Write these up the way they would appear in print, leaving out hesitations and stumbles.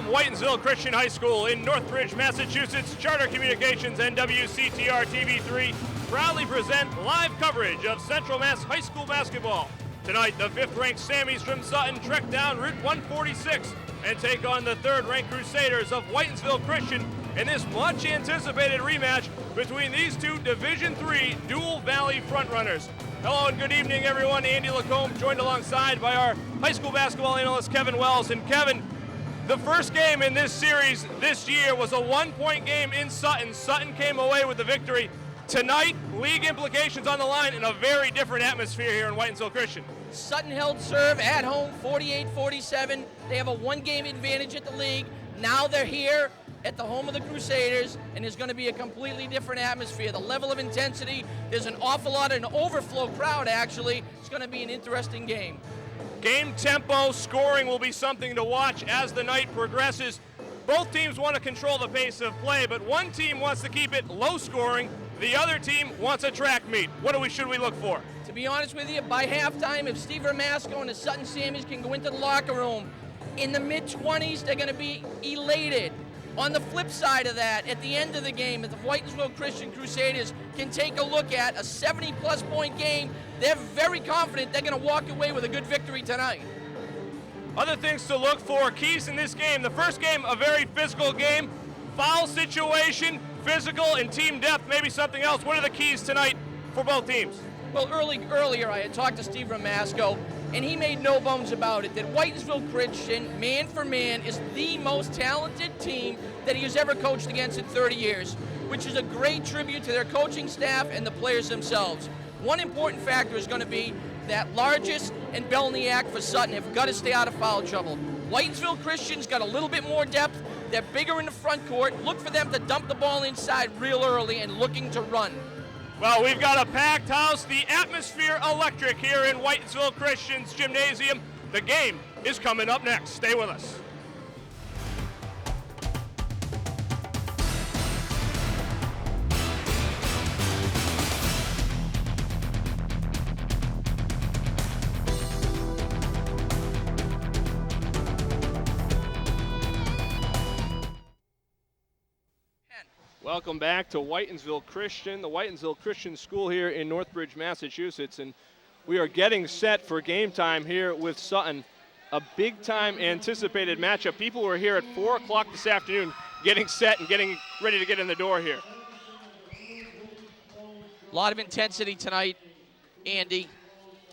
Whitinsville Christian High School in Northbridge, Massachusetts, Charter Communications and WCTR TV3 proudly present live coverage of Central Mass High School basketball. Tonight, the 5th-ranked Sammies from Sutton trek down Route 146 and take on the 3rd-ranked Crusaders of Whitinsville Christian in this much-anticipated rematch between these two Division III Dual Valley frontrunners. Hello and good evening, everyone. Andy Lacombe joined alongside by our high school basketball analyst, Kevin Wells. And Kevin, the first game in this series this year was a one-point game in Sutton. Sutton came away with the victory. Tonight, league implications on the line in a very different atmosphere here in Whitinsville Christian. Sutton held serve at home, 48-47. They have a one-game advantage at the league. Now they're here at the home of the Crusaders, and there's going to be a completely different atmosphere. The level of intensity, there's an awful lot of an overflow crowd, actually. It's going to be an interesting game. Game tempo, scoring will be something to watch as the night progresses. Both teams want to control the pace of play, but one team wants to keep it low scoring. The other team wants a track meet. What should we look for? To be honest with you, by halftime, if Steve Ramasco and the Sutton Sammies can go into the locker room in the mid-20s, they're going to be elated. On the flip side of that, at the end of the game, if the Whitinsville Christian Crusaders can take a look at a 70-plus point game, they're very confident they're going to walk away with a good victory tonight. Other things to look for, keys in this game. The first game, a very physical game. Foul situation, physical, and team depth, maybe something else. What are the keys tonight for both teams? Well, earlier I had talked to Steve Ramasco, and he made no bones about it, that Whitinsville Christian, man for man, is the most talented team that he has ever coached against in 30 years, which is a great tribute to their coaching staff and the players themselves. One important factor is going to be that Largest and Belniak for Sutton have got to stay out of foul trouble. Whitinsville Christian's got a little bit more depth. They're bigger in the front court. Look for them to dump the ball inside real early and looking to run. Well, we've got a packed house, the atmosphere electric here in Whitinsville Christian's Gymnasium. The game is coming up next. Stay with us. Welcome back to Whitinsville Christian, the Whitinsville Christian School here in Northbridge, Massachusetts, and we are getting set for game time here with Sutton. A big-time anticipated matchup. People were here at 4 o'clock this afternoon getting set and getting ready to get in the door here. A lot of intensity tonight, Andy.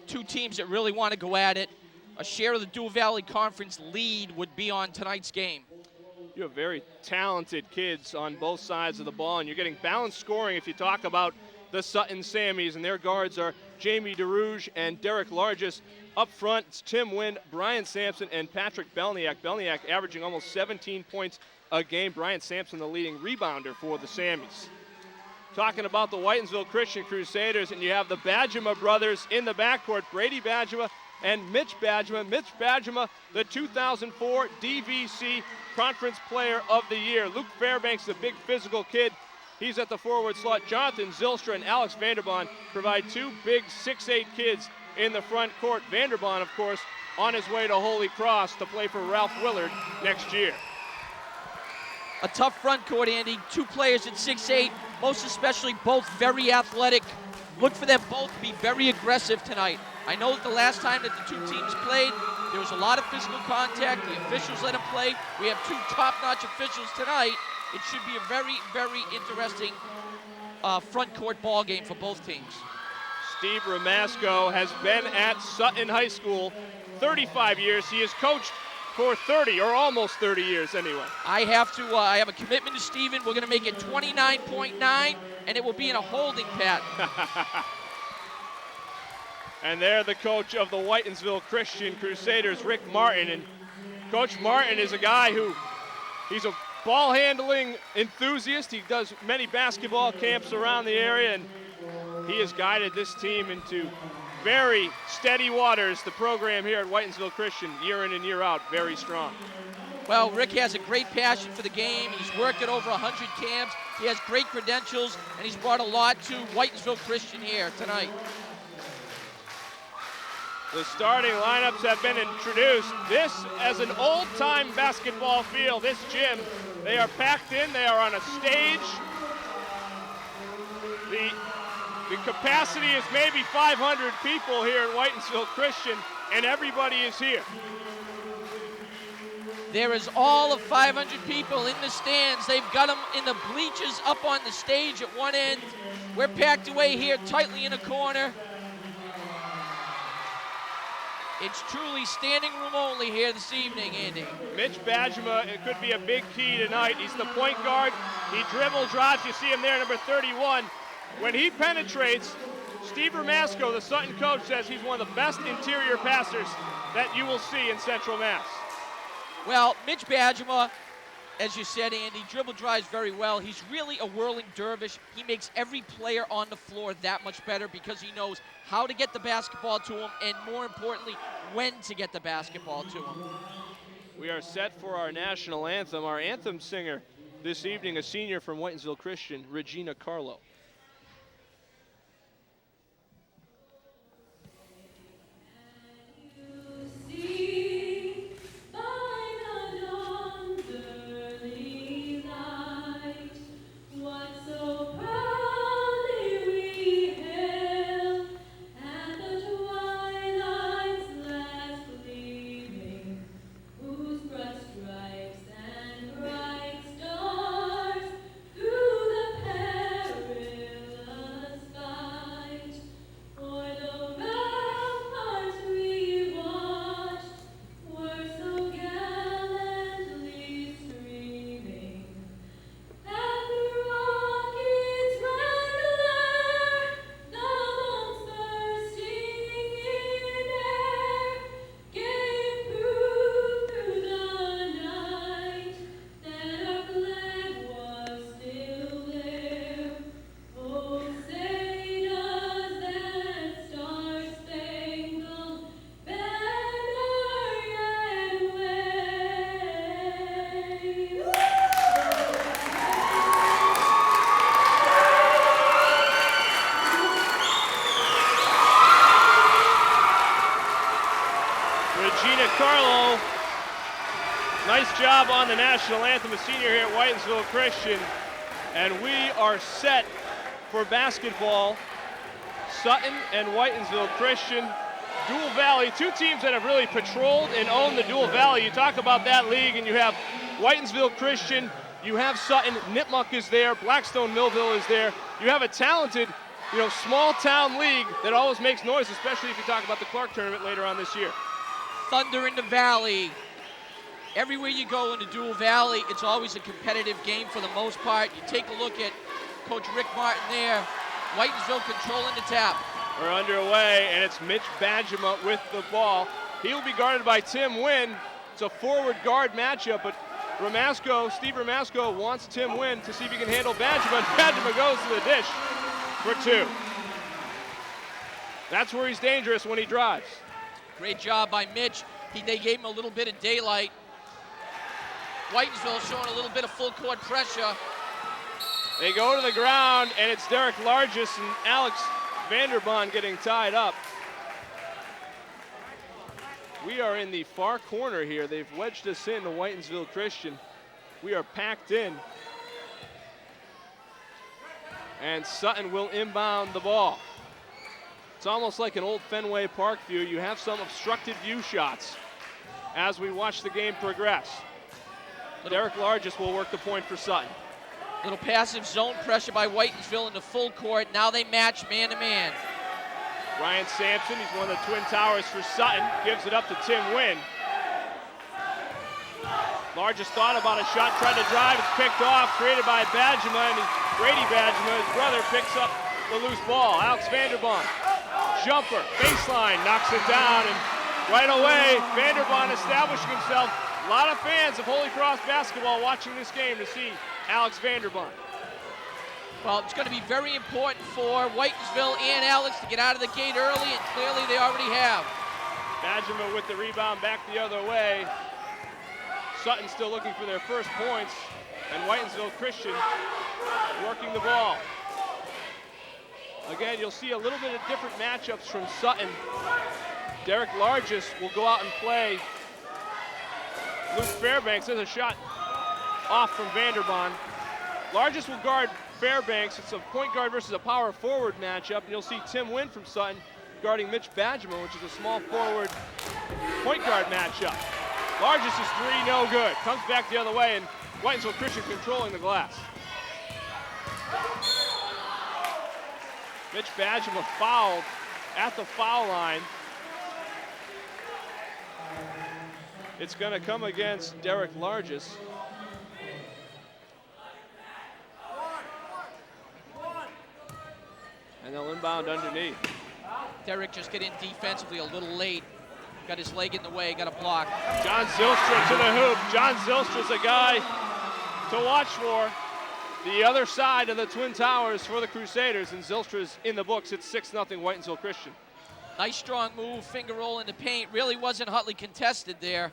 Two teams that really want to go at it. A share of the Dual Valley Conference lead would be on tonight's game. You have very talented kids on both sides of the ball, and you're getting balanced scoring if you talk about the Sutton Sammies, and their guards are Jamie DeRouge and Derek Largest. Up front, it's Tim Wynn, Brian Sampson, and Patrick Belniak. Belniak averaging almost 17 points a game. Brian Sampson, the leading rebounder for the Sammies. Talking about the Whitinsville Christian Crusaders, and you have the Badgema brothers in the backcourt, Brady Badgema and Mitch Badgema. Mitch Badgema, the 2004 DVC Conference Player of the Year. Luke Fairbanks, the big physical kid, he's at the forward slot. Jonathan Zylstra and Alex Vanderbaan provide two big 6'8" kids in the front court. Vanderbaan, of course, on his way to Holy Cross to play for Ralph Willard next year. A tough front court, Andy. Two players at 6'8", most especially both very athletic. Look for them both to be very aggressive tonight. I know that the last time that the two teams played, there was a lot of physical contact. The officials let them play. We have two top-notch officials tonight. It should be a very, very interesting front court ball game for both teams. Steve Ramasco has been at Sutton High School 35 years. He has coached for 30, or almost 30 years anyway. I have a commitment to Steven. We're going to make it 29.9, and it will be in a holding pattern. And there the coach of the Whitinsville Christian Crusaders, Rick Martin. And Coach Martin is a guy he's a ball handling enthusiast. He does many basketball camps around the area, and he has guided this team into very steady waters. The program here at Whitinsville Christian, year in and year out, very strong. Well, Rick has a great passion for the game. He's worked at over 100 camps. He has great credentials, and he's brought a lot to Whitinsville Christian here tonight. The starting lineups have been introduced. This as an old-time basketball field, this gym. They are packed in, they are on a stage. The capacity is maybe 500 people here at Whitinsville Christian, and everybody is here. There is all of 500 people in the stands. They've got them in the bleachers up on the stage at one end. We're packed away here tightly in a corner. It's truly standing room only here this evening, Andy. Mitch Badgema, it could be a big key tonight. He's the point guard. He dribble drives. You see him there, number 31. When he penetrates, Steve Ramasco, the Sutton coach, says he's one of the best interior passers that you will see in Central Mass. Well, Mitch Badgema, as you said, Andy, dribble drives very well. He's really a whirling dervish. He makes every player on the floor that much better because he knows how to get the basketball to him and, more importantly, when to get the basketball to him. We are set for our national anthem. Our anthem singer this evening, a senior from Whitinsville Christian, Regina Carlo. Carlo, nice job on the national anthem, a senior here at Whitinsville Christian. And we are set for basketball. Sutton and Whitinsville Christian, Dual Valley, two teams that have really patrolled and owned the Dual Valley. You talk about that league, and you have Whitinsville Christian, you have Sutton, Nipmuc is there, Blackstone Millville is there. You have a talented, small town league that always makes noise, especially if you talk about the Clark tournament later on this year. Thunder in the Valley. Everywhere you go in the Dual Valley, it's always a competitive game for the most part. You take a look at Coach Rick Martin there. Whitinsville controlling the tap. We're underway, and it's Mitch Badgema with the ball. He'll be guarded by Tim Wynn. It's a forward guard matchup, but Steve Ramasco wants Tim Wynn to see if he can handle Badgema, and Badgema goes to the dish for two. That's where he's dangerous when he drives. Great job by Mitch. They gave him a little bit of daylight. Whitinsville showing a little bit of full court pressure. They go to the ground, and it's Derek Largis and Alex Vanderbond getting tied up. We are in the far corner here. They've wedged us in to Whitinsville Christian. We are packed in. And Sutton will inbound the ball. It's almost like an old Fenway Park view. You have some obstructed view shots as we watch the game progress. Derek Largis will work the point for Sutton. Little passive zone pressure by Whitinsville in the full court. Now they match man-to-man. Ryan Sampson, he's one of the Twin Towers for Sutton, gives it up to Tim Wynn. Largis thought about a shot, tried to drive, it's picked off, created by Badgema, and Brady Badgema, his brother, picks up the loose ball. Alex Vanderbond, jumper, baseline, knocks it down, and right away, Vanderbond establishing himself. A lot of fans of Holy Cross basketball watching this game to see Alex Vanderbond. Well, it's going to be very important for Whitinsville and Alex to get out of the gate early, and clearly they already have. Badgema with the rebound back the other way. Sutton still looking for their first points, and Whitinsville Christian working the ball. Again, you'll see a little bit of different matchups from Sutton Derek Largess will go out and play Luke Fairbanks. There's a shot off from Vanderbaan. Largess will guard Fairbanks. It's a point guard versus a power forward matchup. And you'll see Tim Wynn from Sutton guarding Mitch Badgema, which is a small forward point guard matchup. Largess is three, no good. Comes back the other way, and Whitinsville Christian controlling the glass. Mitch Badgema fouled at the foul line. It's going to come against Derek Largess. And they'll inbound underneath. Derek just getting defensively a little late. Got his leg in the way, got a block. John Zylstra to the hoop. John Zylstra's a guy to watch for. The other side of the Twin Towers for the Crusaders, and Zylstra's in the books. It's 6-0 Whitinsville Christian. Nice strong move, finger roll in the paint. Really wasn't hotly contested there.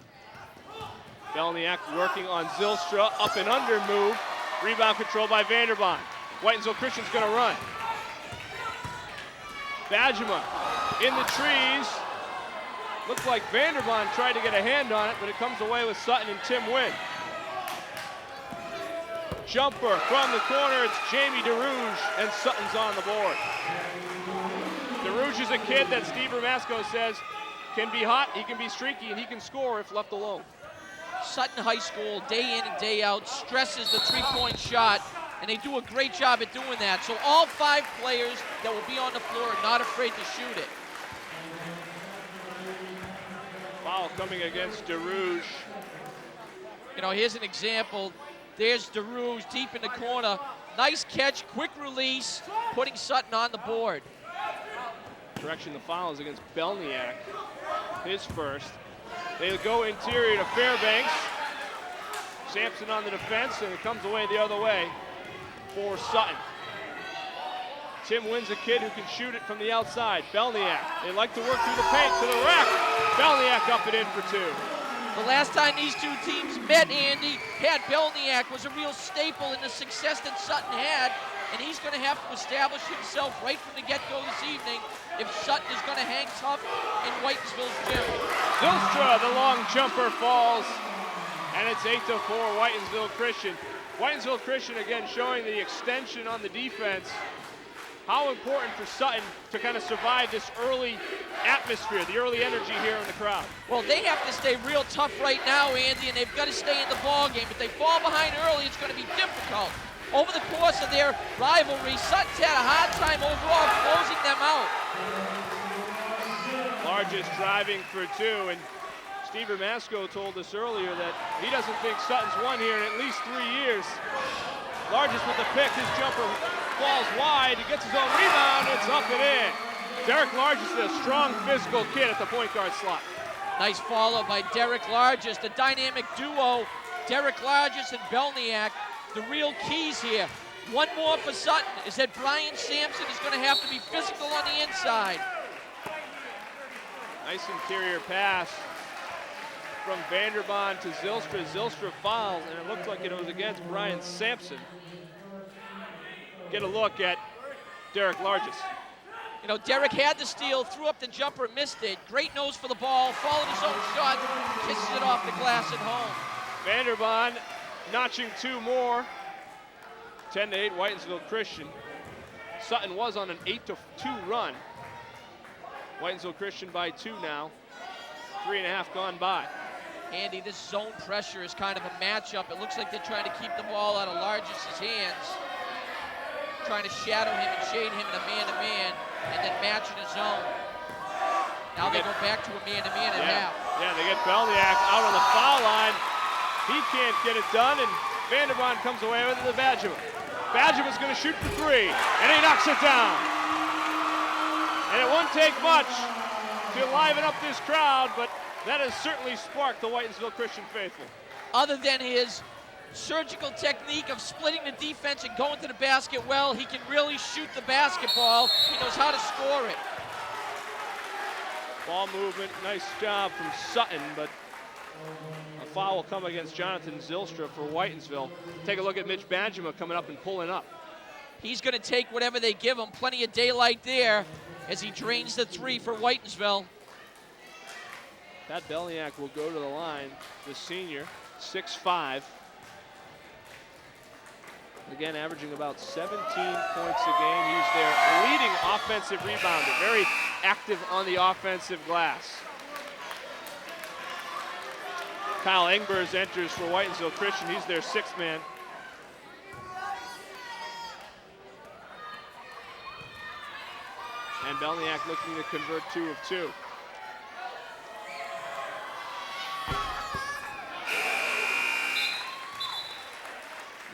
Belniak working on Zylstra, up and under move. Rebound control by Vanderbaan. Whitinsville Christian's gonna run. Badgema in the trees. Looks like Vanderbaan tried to get a hand on it, but it comes away with Sutton and Tim Wynn. Jumper from the corner, it's Jamie DeRouge, and Sutton's on the board. DeRouge is a kid that Steve Ramasco says can be hot, he can be streaky, and he can score if left alone. Sutton High School, day in and day out, stresses the three-point shot, and they do a great job at doing that. So all 5 players that will be on the floor are not afraid to shoot it. Foul coming against DeRouge. You know, here's an example. There's DeRouge deep in the corner. Nice catch, quick release, putting Sutton on the board. Direction the foul is against Belniak, his first. They go interior to Fairbanks. Sampson on the defense, and it comes away the other way for Sutton. Tim Wynn's a kid who can shoot it from the outside. Belniak, they like to work through the paint to the rack. Belniak up and in for 2. The last time these two teams met, Andy, Pat Belniak was a real staple in the success that Sutton had, and he's going to have to establish himself right from the get-go this evening if Sutton is going to hang tough in Whitinsville's gym. Zylstra, the long jumper falls, and it's 8-4 Whitinsville Christian. Whitinsville Christian again showing the extension on the defense. How important for Sutton to kind of survive this early atmosphere, the early energy here in the crowd. Well, they have to stay real tough right now, Andy, and they've got to stay in the ball game. If they fall behind early, it's going to be difficult. Over the course of their rivalry, Sutton's had a hard time overall closing them out. Largest driving for 2, and Steve Ramasco told us earlier that he doesn't think Sutton's won here in at least 3 years. Largest with the pick, his jumper falls wide, he gets his own rebound, it's up and in. Derek Largess is a strong physical kid at the point guard slot. Nice follow by Derek Largess, the dynamic duo, Derek Largess and Belniak, the real keys here. One more for Sutton is that Brian Sampson is going to have to be physical on the inside. Nice interior pass from Vanderbaan to Zylstra. Zylstra fouled, and it looked like it was against Brian Sampson. Get a look at Derek Largess. You know, Derek had the steal, threw up the jumper, missed it. Great nose for the ball, followed his own shot, kisses it off the glass at home. Vanderbaan notching 2 more. 10-8 Whitinsville Christian. Sutton was on an 8-2 run. Whitinsville Christian by 2 now. 3.5 gone by. Andy, this zone pressure is kind of a matchup. It looks like they're trying to keep the ball out of Largess's hands. Trying to shadow him and shade him to man, and then match in his zone. Now they go back to a man-to-man at half. Yeah, they get Belniak out on the foul line. He can't get it done, and Vanderbaan comes away with it to Badgema. Badgema's going to shoot for 3, and he knocks it down. And it won't take much to liven up this crowd, but that has certainly sparked the Whitinsville Christian faithful. Other than his surgical technique of splitting the defense and going to the basket well, he can really shoot the basketball. He knows how to score it. Ball movement, nice job from Sutton, but a foul will come against Jonathan Zylstra for Whitinsville. Take a look at Mitch Badgema coming up and pulling up. He's going to take whatever they give him. Plenty of daylight there as he drains the 3 for Whitinsville. Pat Belniak will go to the line, the senior, 6'5". Again, averaging about 17 points a game. He's their leading offensive rebounder, very active on the offensive glass. Kyle Engbers enters for Whitinsville Christian. He's their sixth man. And Belniak looking to convert 2 of 2.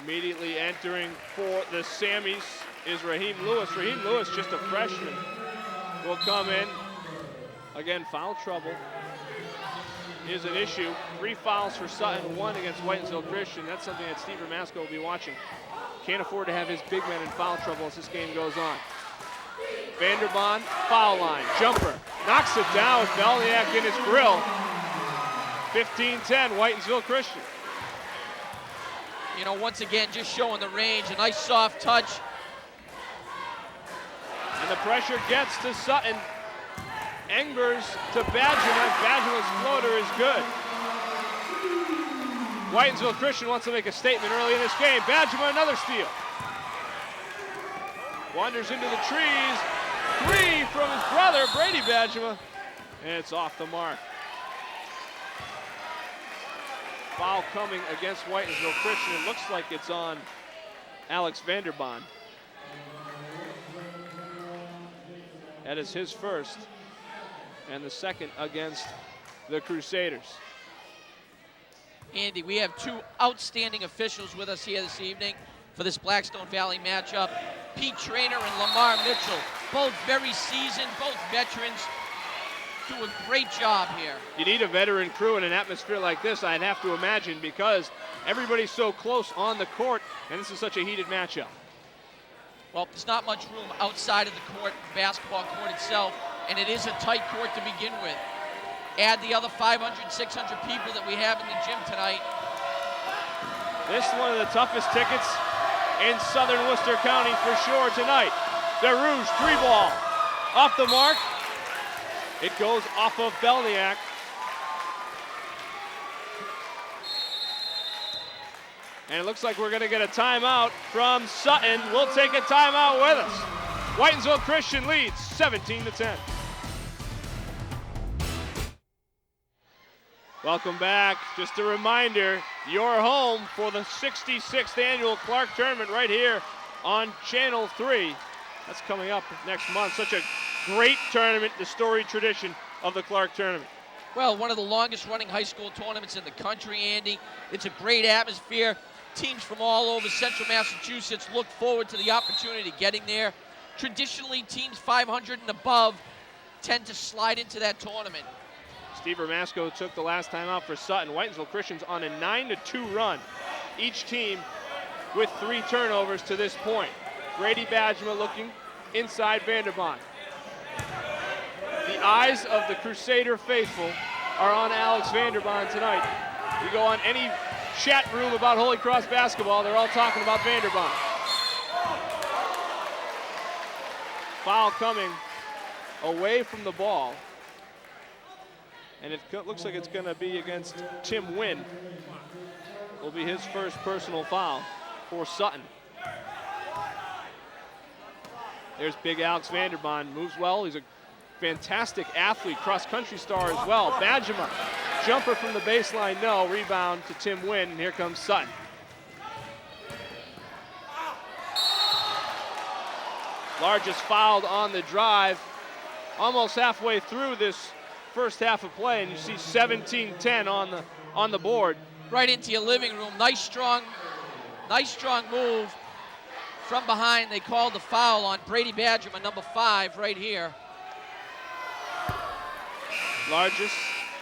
Immediately entering for the Sammies is Raheem Lewis. Raheem Lewis, just a freshman, will come in. Again, foul trouble is an issue. 3 fouls for Sutton, 1 against Whitinsville Christian. That's something that Steve Ramasco will be watching. Can't afford to have his big men in foul trouble as this game goes on. Vanderbond, foul line, jumper, knocks it down with Belniak in his grill. 15-10, Whitinsville Christian. You know, once again, just showing the range, a nice soft touch. And the pressure gets to Sutton. Engbers to Badgerman. Badgerman's floater is good. Whitinsville Christian wants to make a statement early in this game. Badgerman, another steal. Wanders into the trees. 3 from his brother, Brady Badgerman. And it's off the mark. Foul coming against Whitinsville Christian. It looks like it's on Alex Vanderbond. That is his first, and the second against the Crusaders. Andy, we have 2 outstanding officials with us here this evening for this Blackstone Valley matchup. Pete Traynor and Lamar Mitchell, both very seasoned, both veterans, do a great job here. You need a veteran crew in an atmosphere like this, I'd have to imagine, because everybody's so close on the court, and this is such a heated matchup. Well, there's not much room outside of the court, basketball court itself, and it is a tight court to begin with. Add the other 500, 600 people that we have in the gym tonight. This is one of the toughest tickets in Southern Worcester County for sure tonight. The Rouge 3-ball off the mark. It goes off of Belniak. And it looks like we're going to get a timeout from Sutton. We'll take a timeout with us. Whitinsville Christian leads 17-10. Welcome back. Just a reminder, you're home for the 66th annual Clark Tournament right here on Channel 3. That's coming up next month. Such a great tournament, the storied tradition of the Clark Tournament. Well, one of the longest running high school tournaments in the country, Andy. It's a great atmosphere. Teams from all over central Massachusetts look forward to the opportunity getting there. Traditionally, teams 500 and above tend to slide into that tournament. Steve Ramasco took the last time out for Sutton. Whitinsville Christian's on a 9-2 run. Each team with 3 turnovers to this point. Brady Badgema looking inside Vanderbond. The eyes of the Crusader faithful are on Alex Vanderbond tonight. You go on any chat room about Holy Cross basketball, they're all talking about Vanderbond. Foul coming away from the ball. And it looks like it's going to be against Tim Wynn. Will be his first personal foul for Sutton. There's big Alex Vanderbond, moves well. He's a fantastic athlete, cross-country star as well. Badgema, jumper from the baseline, no. Rebound to Tim Wynn, and here comes Sutton. Largest fouled on the drive, almost halfway through this first half of play, and you see 17-10 on the board. Right into your living room. Nice strong move from behind. They called the foul on Brady Badgerman, number 5, right here. Largest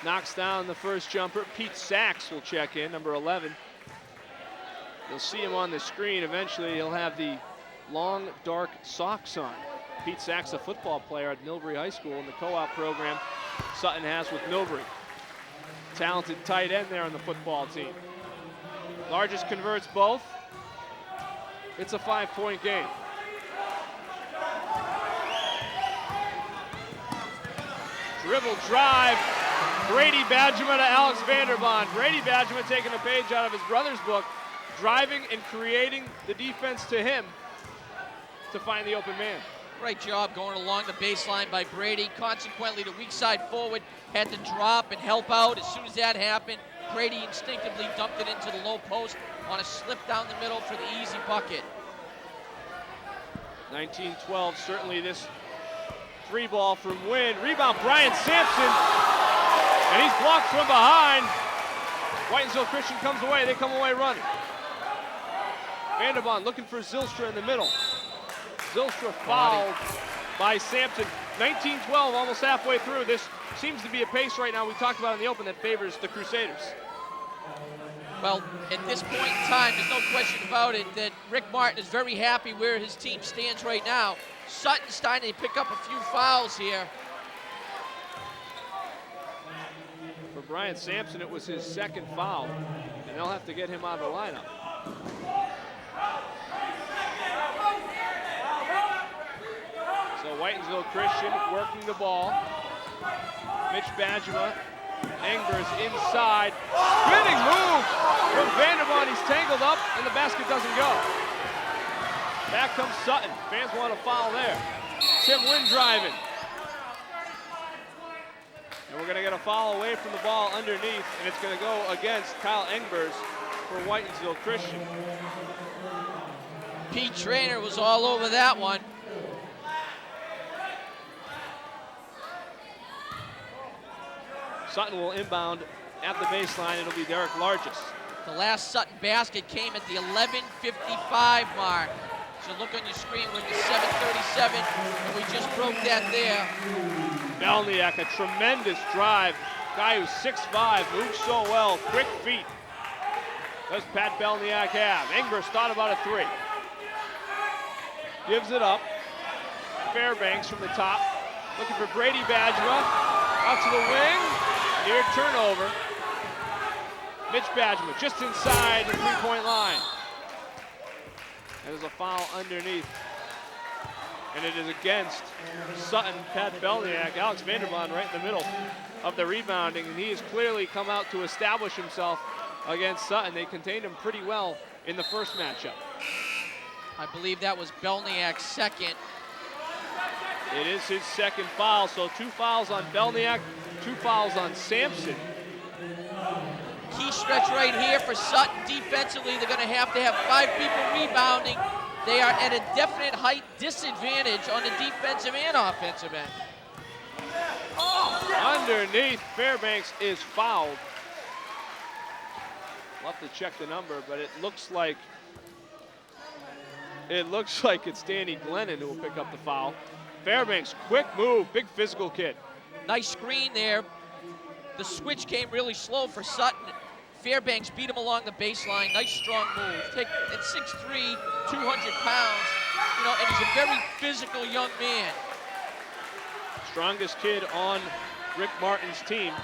knocks down the first jumper. Pete Sachs will check in, number 11. You'll see him on the screen. Eventually, he'll have the long, dark socks on. Pete Sachs, a football player at Millbury High School in the co-op program Sutton has with Millbury. Talented tight end there on the football team. Largest converts both. It's a 5-point game. Dribble drive, Brady Badgerman to Alex Vanderbond. Brady Badgerman taking a page out of his brother's book, driving and creating the defense to him to find the open man. Great job going along the baseline by Brady. Consequently, the weak side forward had to drop and help out. As soon as that happened, Brady instinctively dumped it into the low post on a slip down the middle for the easy bucket. 19-12, certainly this three ball from Wynn. Rebound, Brian Sampson, and he's blocked from behind. Whitinsville Christian comes away, they come away running. Vanderbond looking for Zylstra in the middle. Zylstra fouled by Sampson. 19-12, almost halfway through. This seems to be a pace right now we talked about in the open that favors the Crusaders. Well, at this point in time, there's no question about it that Rick Martin is very happy where his team stands right now. Sutton's starting to pick up a few fouls here. For Brian Sampson, it was his second foul, and they'll have to get him out of the lineup. So Whitinsville Christian working the ball. Mitch Badgema, Engbers inside. Spinning move from Vanderbond. He's tangled up, and the basket doesn't go. Back comes Sutton. Fans want a foul there. Tim Wynn driving. And we're going to get a foul away from the ball underneath, and it's going to go against Kyle Engbers for Whitinsville Christian. Pete Traynor was all over that one. Sutton will inbound at the baseline. It'll be Derek Largess. The last Sutton basket came at the 11:55 mark. So look on your screen, we're at the 7:37, and we just broke that there. Belniak, a tremendous drive. Guy who's 6'5", moves so well, quick feet. Does Pat Belniak have? Engbers thought about a three. Gives it up. Fairbanks from the top. Looking for Brady Badgema. Out to the wing. Near turnover. Mitch Badgema just inside the three-point line. There's a foul underneath. And it is against Sutton, Pat Belniak. Alex Vanderbond right in the middle of the rebounding. And he has clearly come out to establish himself against Sutton. They contained him pretty well in the first matchup. I believe that was Belniak's second. It is his second foul, so 2 fouls on Belniak, 2 fouls on Sampson. Key stretch right here for Sutton defensively. They're going to have 5 people rebounding. They are at a definite height disadvantage on the defensive and offensive end. Underneath, Fairbanks is fouled. We'll have to check the number, but it looks like it's Danny Glennon who will pick up the foul. Fairbanks, quick move, big physical kid. Nice screen there. The switch came really slow for Sutton. Fairbanks beat him along the baseline. Nice strong move. At 6'3", 200 pounds, and he's a very physical young man. Strongest kid on Rick Martin's team.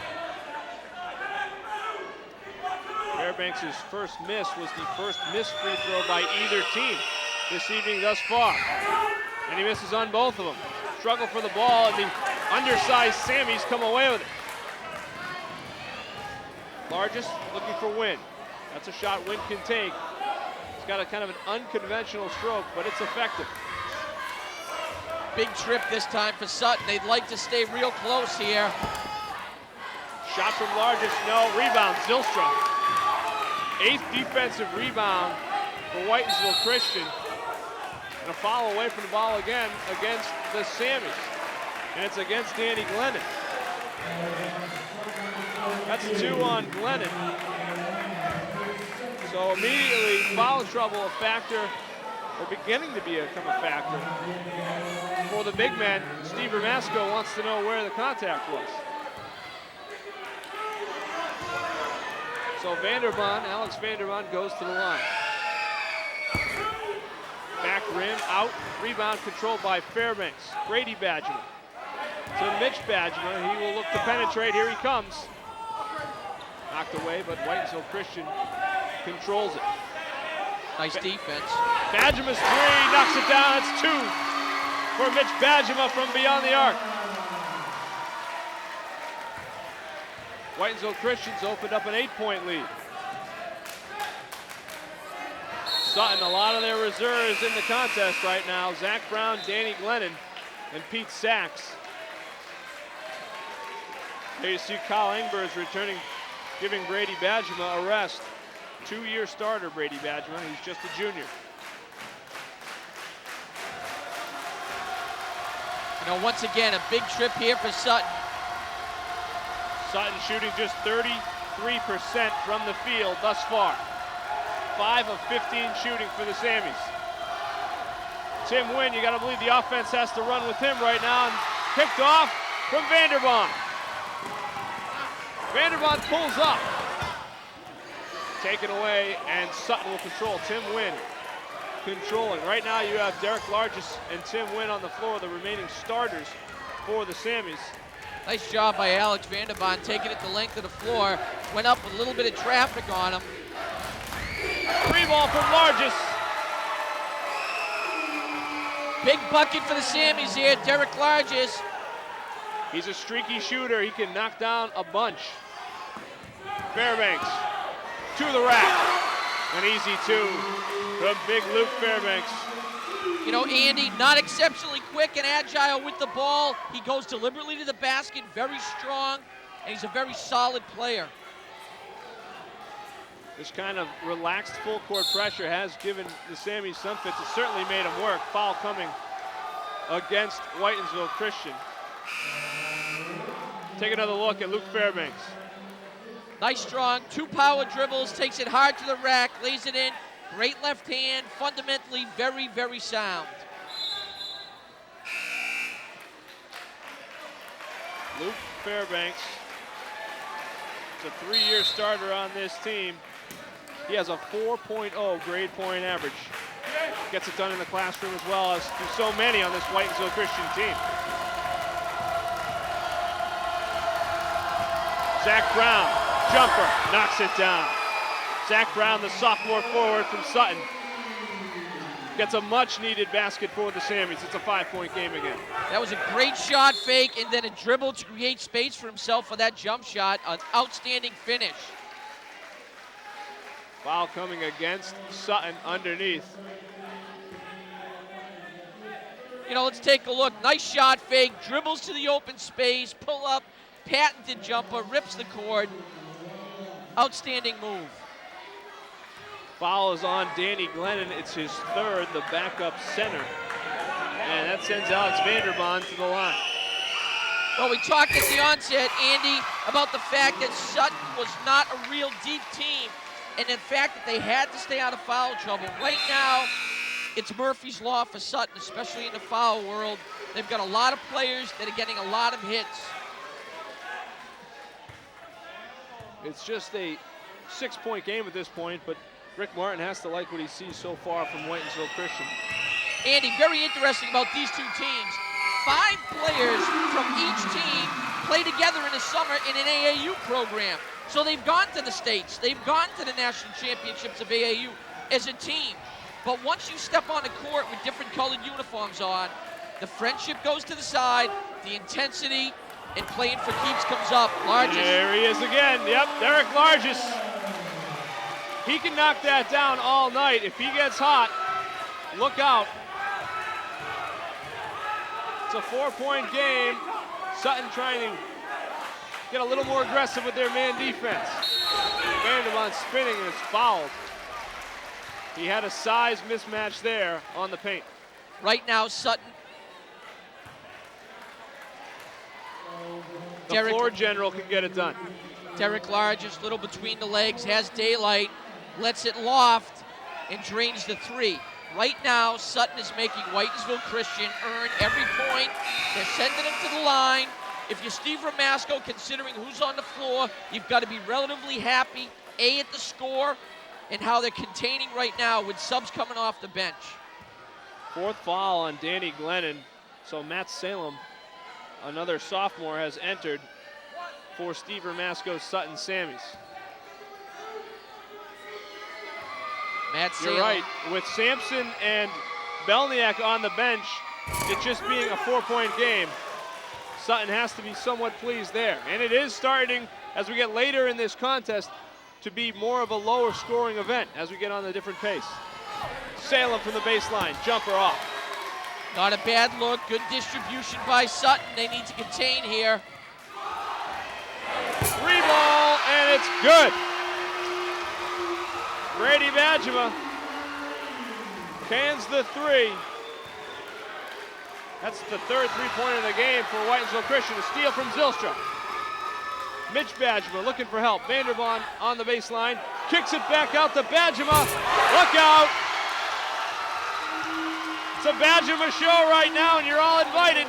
Fairbanks' first miss was the first missed free throw by either team this evening thus far. And he misses on both of them. Struggle for the ball, and the undersized Sammys come away with it. Largest looking for Wynn. That's a shot Wynn can take. He's got a kind of an unconventional stroke, but it's effective. Big trip this time for Sutton. They'd like to stay real close here. Shot from Largest, no. Rebound, Zylstra. 8th defensive rebound for Whitinsville Christian. And a foul away from the ball again against the Sammys. And it's against Danny Glennon. That's 2 on Glennon. So immediately foul trouble a factor, or beginning to become a factor. For the big man, Steve Ramasco wants to know where the contact was. So Vanderbond, Alex Vanderbond goes to the line. Back rim, out, rebound controlled by Fairbanks. Brady Badgema to Mitch Badgema. He will look to penetrate, here he comes. Knocked away, but Whitinsville Christian controls it. Nice defense. Badgema's 3, knocks it down, it's 2 for Mitch Badgema from beyond the arc. Whitinsville Christians opened up an 8-point lead. Sutton, a lot of their reserves in the contest right now. Zach Brown, Danny Glennon, and Pete Sachs. There you see Kyle Engberg returning, giving Brady Badgema a rest. 2-year starter, Brady Badgema. He's just a junior. You know, once again, a big trip here for Sutton. Sutton shooting just 33% from the field thus far. 5 of 15 shooting for the Sammies. Tim Wynn, you got to believe the offense has to run with him right now. And kicked off from Vanderbond. Vanderbond pulls up. Taken away, and Sutton will control. Tim Wynn controlling. Right now you have Derek Largis and Tim Wynn on the floor, the remaining starters for the Sammies. Nice job by Alex Vanderbond taking it the length of the floor. Went up with a little bit of traffic on him. 3-ball from Largis. Big bucket for the Sammies here, Derek Largis. He's a streaky shooter. He can knock down a bunch. Fairbanks to the rack. An easy 2 from big Luke Fairbanks. You know, Andy, not exceptionally quick and agile with the ball. He goes deliberately to the basket, very strong, and he's a very solid player. This kind of relaxed full court pressure has given the Sammies some fits. It certainly made them work. Foul coming against Whitinsville Christian. Take another look at Luke Fairbanks. Nice strong, 2 power dribbles, takes it hard to the rack, lays it in. Great left hand, fundamentally very, very sound. Luke Fairbanks is a 3-year starter on this team. He has a 4.0 grade point average. Gets it done in the classroom as well as do so many on this Whitinsville Christian team. Zach Brown, jumper, knocks it down. Zach Brown, the sophomore forward from Sutton, gets a much-needed basket for the Sammies. It's a 5-point game again. That was a great shot fake and then a dribble to create space for himself for that jump shot. An outstanding finish. Foul coming against Sutton underneath. You know, let's take a look. Nice shot fake, dribbles to the open space, pull up, patented jumper, rips the cord. Outstanding move. Foul is on Danny Glennon. It's his 3rd, the backup center. And that sends Alex Vanderbond to the line. Well, we talked at the onset, Andy, about the fact that Sutton was not a real deep team, and in fact that they had to stay out of foul trouble. Right now, it's Murphy's Law for Sutton, especially in the foul world. They've got a lot of players that are getting a lot of hits. It's just a 6-point game at this point, but Rick Martin has to like what he sees so far from Whitinsville Christian. Andy, very interesting about these two teams. 5 players from each team play together in the summer in an AAU program. So they've gone to the States, they've gone to the national championships of AAU as a team. But once you step on the court with different colored uniforms on, the friendship goes to the side, the intensity, and playing for keeps comes up. Largis. There he is again. Yep, Derek Largis. He can knock that down all night. If he gets hot, look out. It's a 4-point game. Sutton trying to get a little more aggressive with their man defense. Vanderbond spinning and is fouled. He had a size mismatch there on the paint. Right now, Sutton. The floor general can get it done. Derek Largis, little between the legs, has daylight, lets it loft, and drains the 3. Right now, Sutton is making Whitinsville Christian earn every point. They're sending him to the line. If you're Steve Ramasco, considering who's on the floor, you've got to be relatively happy, A, at the score, and how they're containing right now with subs coming off the bench. 4th foul on Danny Glennon. So Matt Salem, another sophomore, has entered for Steve Ramasco's Sutton Sammies. Matt Salem. You're right. With Sampson and Belniak on the bench, it just being a 4-point game, Sutton has to be somewhat pleased there. And it is starting as we get later in this contest to be more of a lower scoring event as we get on a different pace. Salem from the baseline, jumper off. Not a bad look, good distribution by Sutton. They need to contain here. Three ball, and it's good. Brady Badgema cans the three. That's the third three-pointer of the game for Whitinsville Christian. A steal from Zylstra. Mitch Badgema looking for help. Vanderbond on the baseline. Kicks it back out to Badgema. Look out. It's a Badgema show right now, and you're all invited.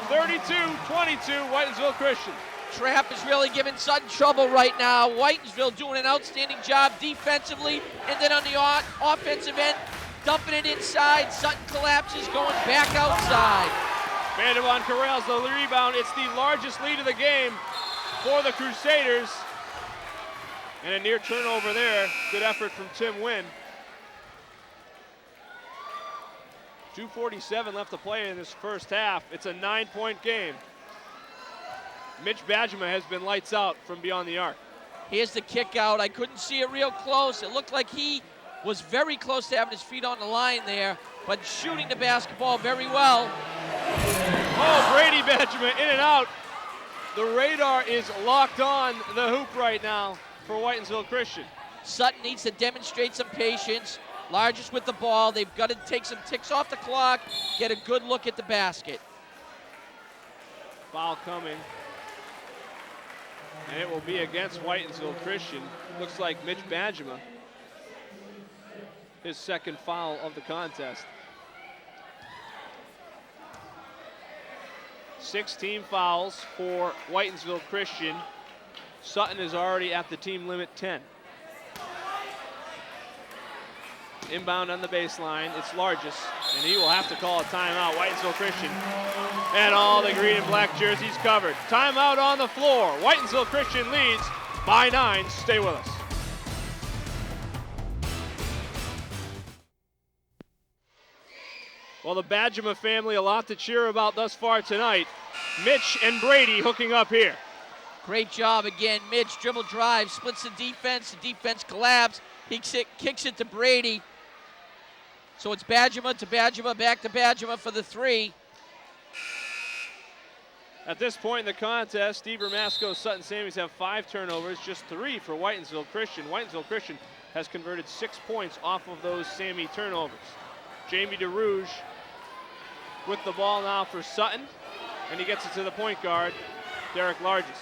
32-22, Whitinsville Christian. Trap is really giving Sutton trouble right now. Whitinsville doing an outstanding job defensively, and then on the offensive end, dumping it inside. Sutton collapses, going back outside. Vanderbond corrals the rebound. It's the largest lead of the game for the Crusaders. And a near turnover there. Good effort from Tim Wynn. 2:47 left to play in this first half. It's a 9-point game. Mitch Badgema has been lights out from beyond the arc. Here's the kick out. I couldn't see it real close. It looked like he was very close to having his feet on the line there, but shooting the basketball very well. Oh, Brady Badgema in and out. The radar is locked on the hoop right now for Whitinsville Christian. Sutton needs to demonstrate some patience. Largest with the ball. They've got to take some ticks off the clock, get a good look at the basket. Foul coming. And it will be against Whitinsville Christian. Looks like Mitch Badgema. His second foul of the contest. 16 fouls for Whitinsville Christian. Sutton is already at the team limit 10. Inbound on the baseline, it's Largest, and he will have to call a timeout. Whitinsville Christian and all the green and black jerseys covered. Timeout on the floor. Whitinsville Christian leads by 9. Stay with us. Well, the Badgema family, a lot to cheer about thus far tonight. Mitch and Brady hooking up here. Great job again. Mitch dribble drive, splits the defense collapse. He kicks it to Brady. So it's Badgema to Badgema, back to Badgema for the three. At this point in the contest, Steve Ramasco's Sutton Sammys have 5 turnovers, just 3 for Whitinsville Christian. Whitinsville Christian has converted 6 points off of those Sammy turnovers. Jamie DeRouge with the ball now for Sutton, and he gets it to the point guard, Derek Largess.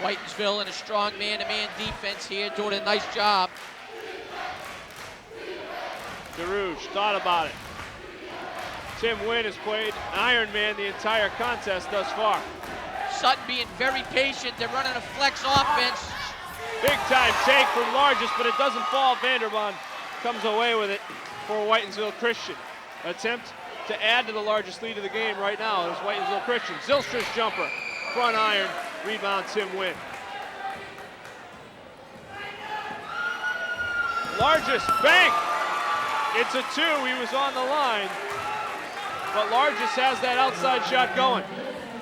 Whitinsville in a strong man-to-man defense here, doing a nice job. DeRouge thought about it. Tim Wynn has played Iron Man the entire contest thus far. Sutton being very patient. They're running a flex offense. Big time take from Largest, but it doesn't fall. Vanderbond comes away with it for Whitinsville Christian. Attempt to add to the largest lead of the game right now is Whitinsville Christian. Zylstra's jumper, front iron, rebound Tim Wynn. Largest, bank! It's a 2, he was on the line, but Largest has that outside shot going.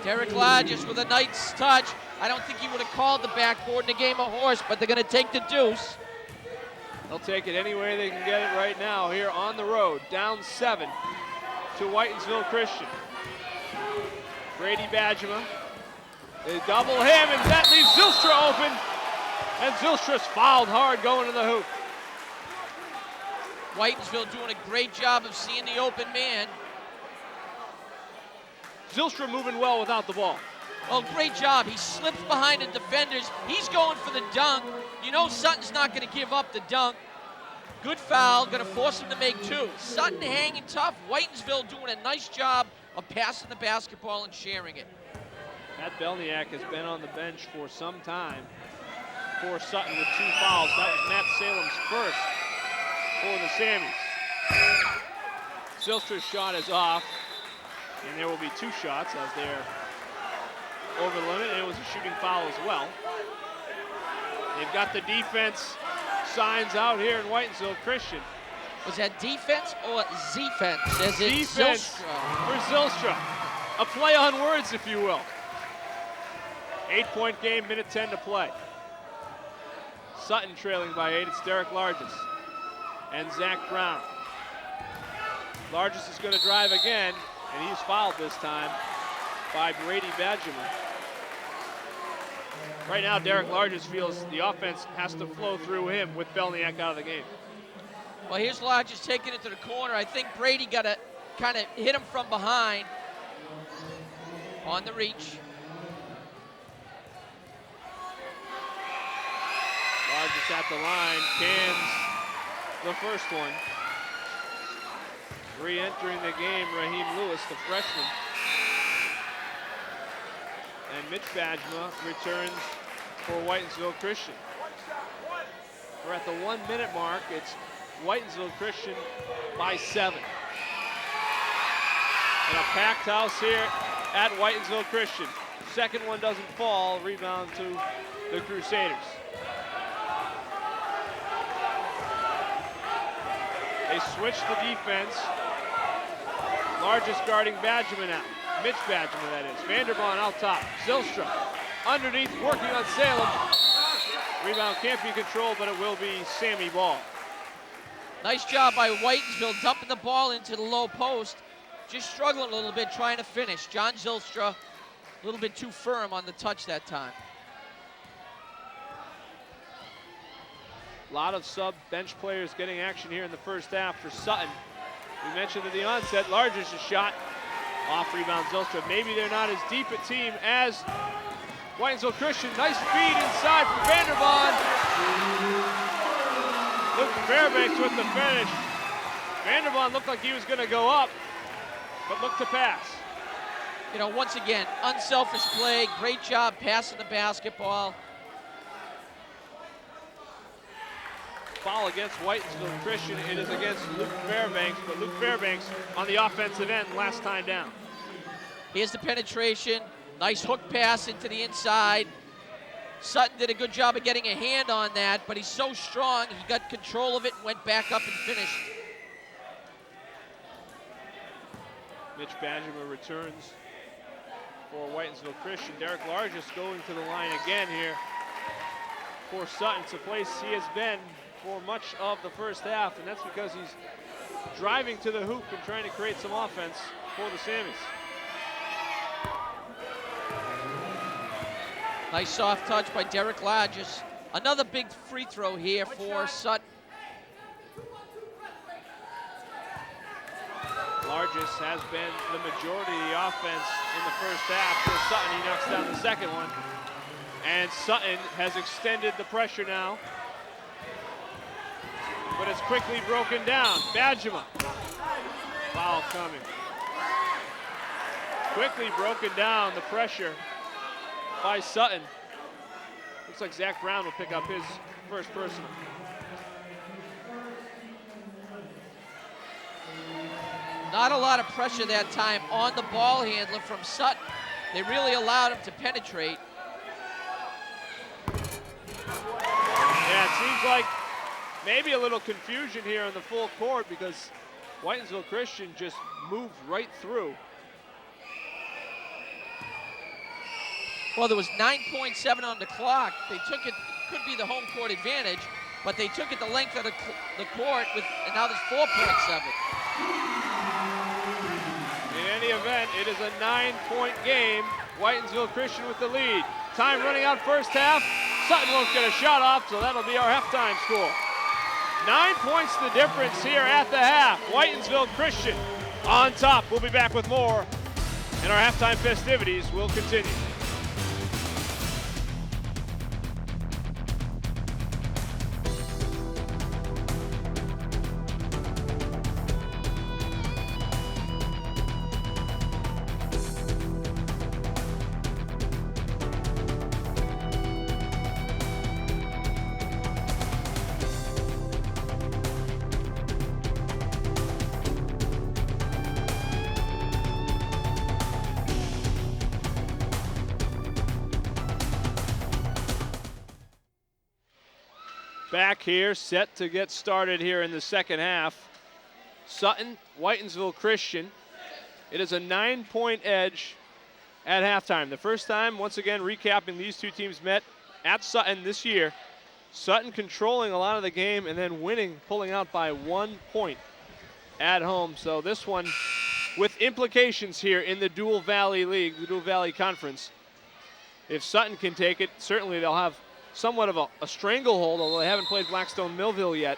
Derek Largest with a nice touch. I don't think he would have called the backboard in a game of horse, but they're going to take the deuce. They'll take it any way they can get it right now here on the road. Down 7 to Whitinsville Christian. Brady Badgema. They double him, and that leaves Zylstra open. And Zylstra's fouled hard going to the hoop. Whitinsville doing a great job of seeing the open man. Zylstra moving well without the ball. Oh, great job. He slips behind the defenders. He's going for the dunk. You know Sutton's not going to give up the dunk. Good foul, going to force him to make 2. Sutton hanging tough. Whitinsville doing a nice job of passing the basketball and sharing it. Matt Belniak has been on the bench for some time for Sutton with 2 fouls. That was Matt Salem's first for the Sammies. Zylstra's shot is off, and there will be 2 shots as they're over the limit, and it was a shooting foul as well. They've got the defense signs out here in Whitinsville Christian. Was that defense or Z-fence? Defense for Zylstra. A play on words, if you will. 8-point game, minute 10 to play. Sutton trailing by 8. It's Derek Largess and Zach Brown. Largess is going to drive again, and he's fouled this time by Brady Badgeman. Right now, Derek Largess feels the offense has to flow through him with Belniak out of the game. Well, here's Largess taking it to the corner. I think Brady got to kind of hit him from behind on the reach. Largess at the line, cans the first one. Re-entering the game, Raheem Lewis, the freshman. And Mitch Bajma returns for Whitinsville Christian. We're at the 1 minute mark. It's Whitinsville Christian by 7. And a packed house here at Whitinsville Christian. Second one doesn't fall, rebound to the Crusaders. They switch the defense. Largess guarding Badgeman out. Mitch Badgeman, that is. Vanderbaan out top. Zylstra underneath, working on Salem. Rebound can't be controlled, but it will be Sammy Ball. Nice job by Whitinsville, dumping the ball into the low post. Just struggling a little bit trying to finish. John Zylstra, a little bit too firm on the touch that time. A lot of sub-bench players getting action here in the first half for Sutton. We mentioned at the onset, Largess' shot off rebound Zylstra. Maybe they're not as deep a team as Whitinsville Christian. Nice feed inside from Vanderbaan. Luke Fairbanks with the finish. Vanderbaan looked like he was going to go up, but looked to pass. You know, once again, unselfish play. Great job passing the basketball. Foul against Whitinsville Christian. It is against Luke Fairbanks, but Luke Fairbanks on the offensive end last time down. Here's the penetration. Nice hook pass into the inside. Sutton did a good job of getting a hand on that, but he's so strong, he got control of it and went back up and finished. Mitch Badgeman returns for Whitinsville Christian. Derek Largess going to the line again here for Sutton. It's a place he has been for much of the first half, and that's because he's driving to the hoop and trying to create some offense for the Sammies. Nice soft touch by Derek Largess. Another big free throw here for Sutton. Largess has been the majority of the offense in the first half. For Sutton, he knocks down the second one. And Sutton has extended the pressure now, but it's quickly broken down. Badgeman, foul coming. Quickly broken down, the pressure by Sutton. Looks like Zach Brown will pick up his first personal. Not a lot of pressure that time on the ball handler from Sutton. They really allowed him to penetrate. Yeah, it seems like maybe a little confusion here on the full court because Whitinsville Christian just moved right through. Well, there was 9.7 on the clock. They took it, could be the home court advantage, but they took it the length of the court, and now there's 4.7. In any event, it is a 9-point game. Whitinsville Christian with the lead. Time running out first half. Sutton won't get a shot off, so that'll be our halftime score. 9 points the difference here at the half. Whitinsville Christian on top. We'll be back with more, and our halftime festivities will continue. Back here, set to get started here in the second half. Sutton, Whitinsville Christian. It is a 9-point edge at halftime. The first time, once again, recapping, these two teams met at Sutton this year. Sutton controlling a lot of the game and then winning, pulling out by 1 point at home. So this one with implications here in the Dual Valley League, the Dual Valley Conference. If Sutton can take it, certainly they'll have somewhat of a stranglehold, although they haven't played Blackstone Millville yet.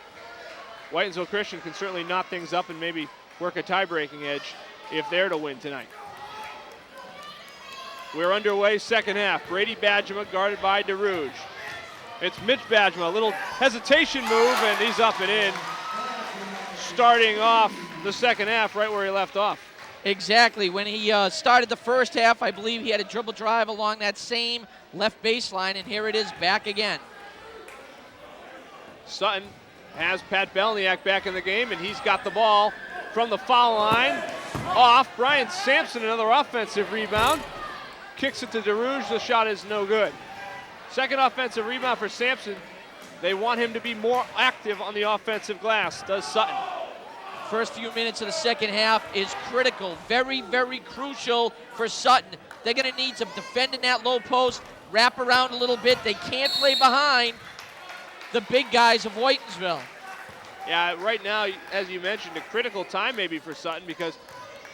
Whitinsville Christian can certainly knot things up and maybe work a tie-breaking edge if they're to win tonight. We're underway, second half. Brady Badgema guarded by DeRouge. It's Mitch Badgema, a little hesitation move, and he's up and in. Starting off the second half right where he left off. Exactly. When he started the first half, I believe he had a dribble drive along that same left baseline, and here it is back again. Sutton has Pat Belniak back in the game, and he's got the ball from the foul line. Off. Brian Sampson, another offensive rebound. Kicks it to DeRouge. The shot is no good. Second offensive rebound for Sampson. They want him to be more active on the offensive glass, does Sutton. First few minutes of the second half is critical, very, very crucial for Sutton. They're going to need some defending that low post, wrap around a little bit. They can't play behind the big guys of Whitinsville. Yeah, right now, as you mentioned, a critical time maybe for Sutton because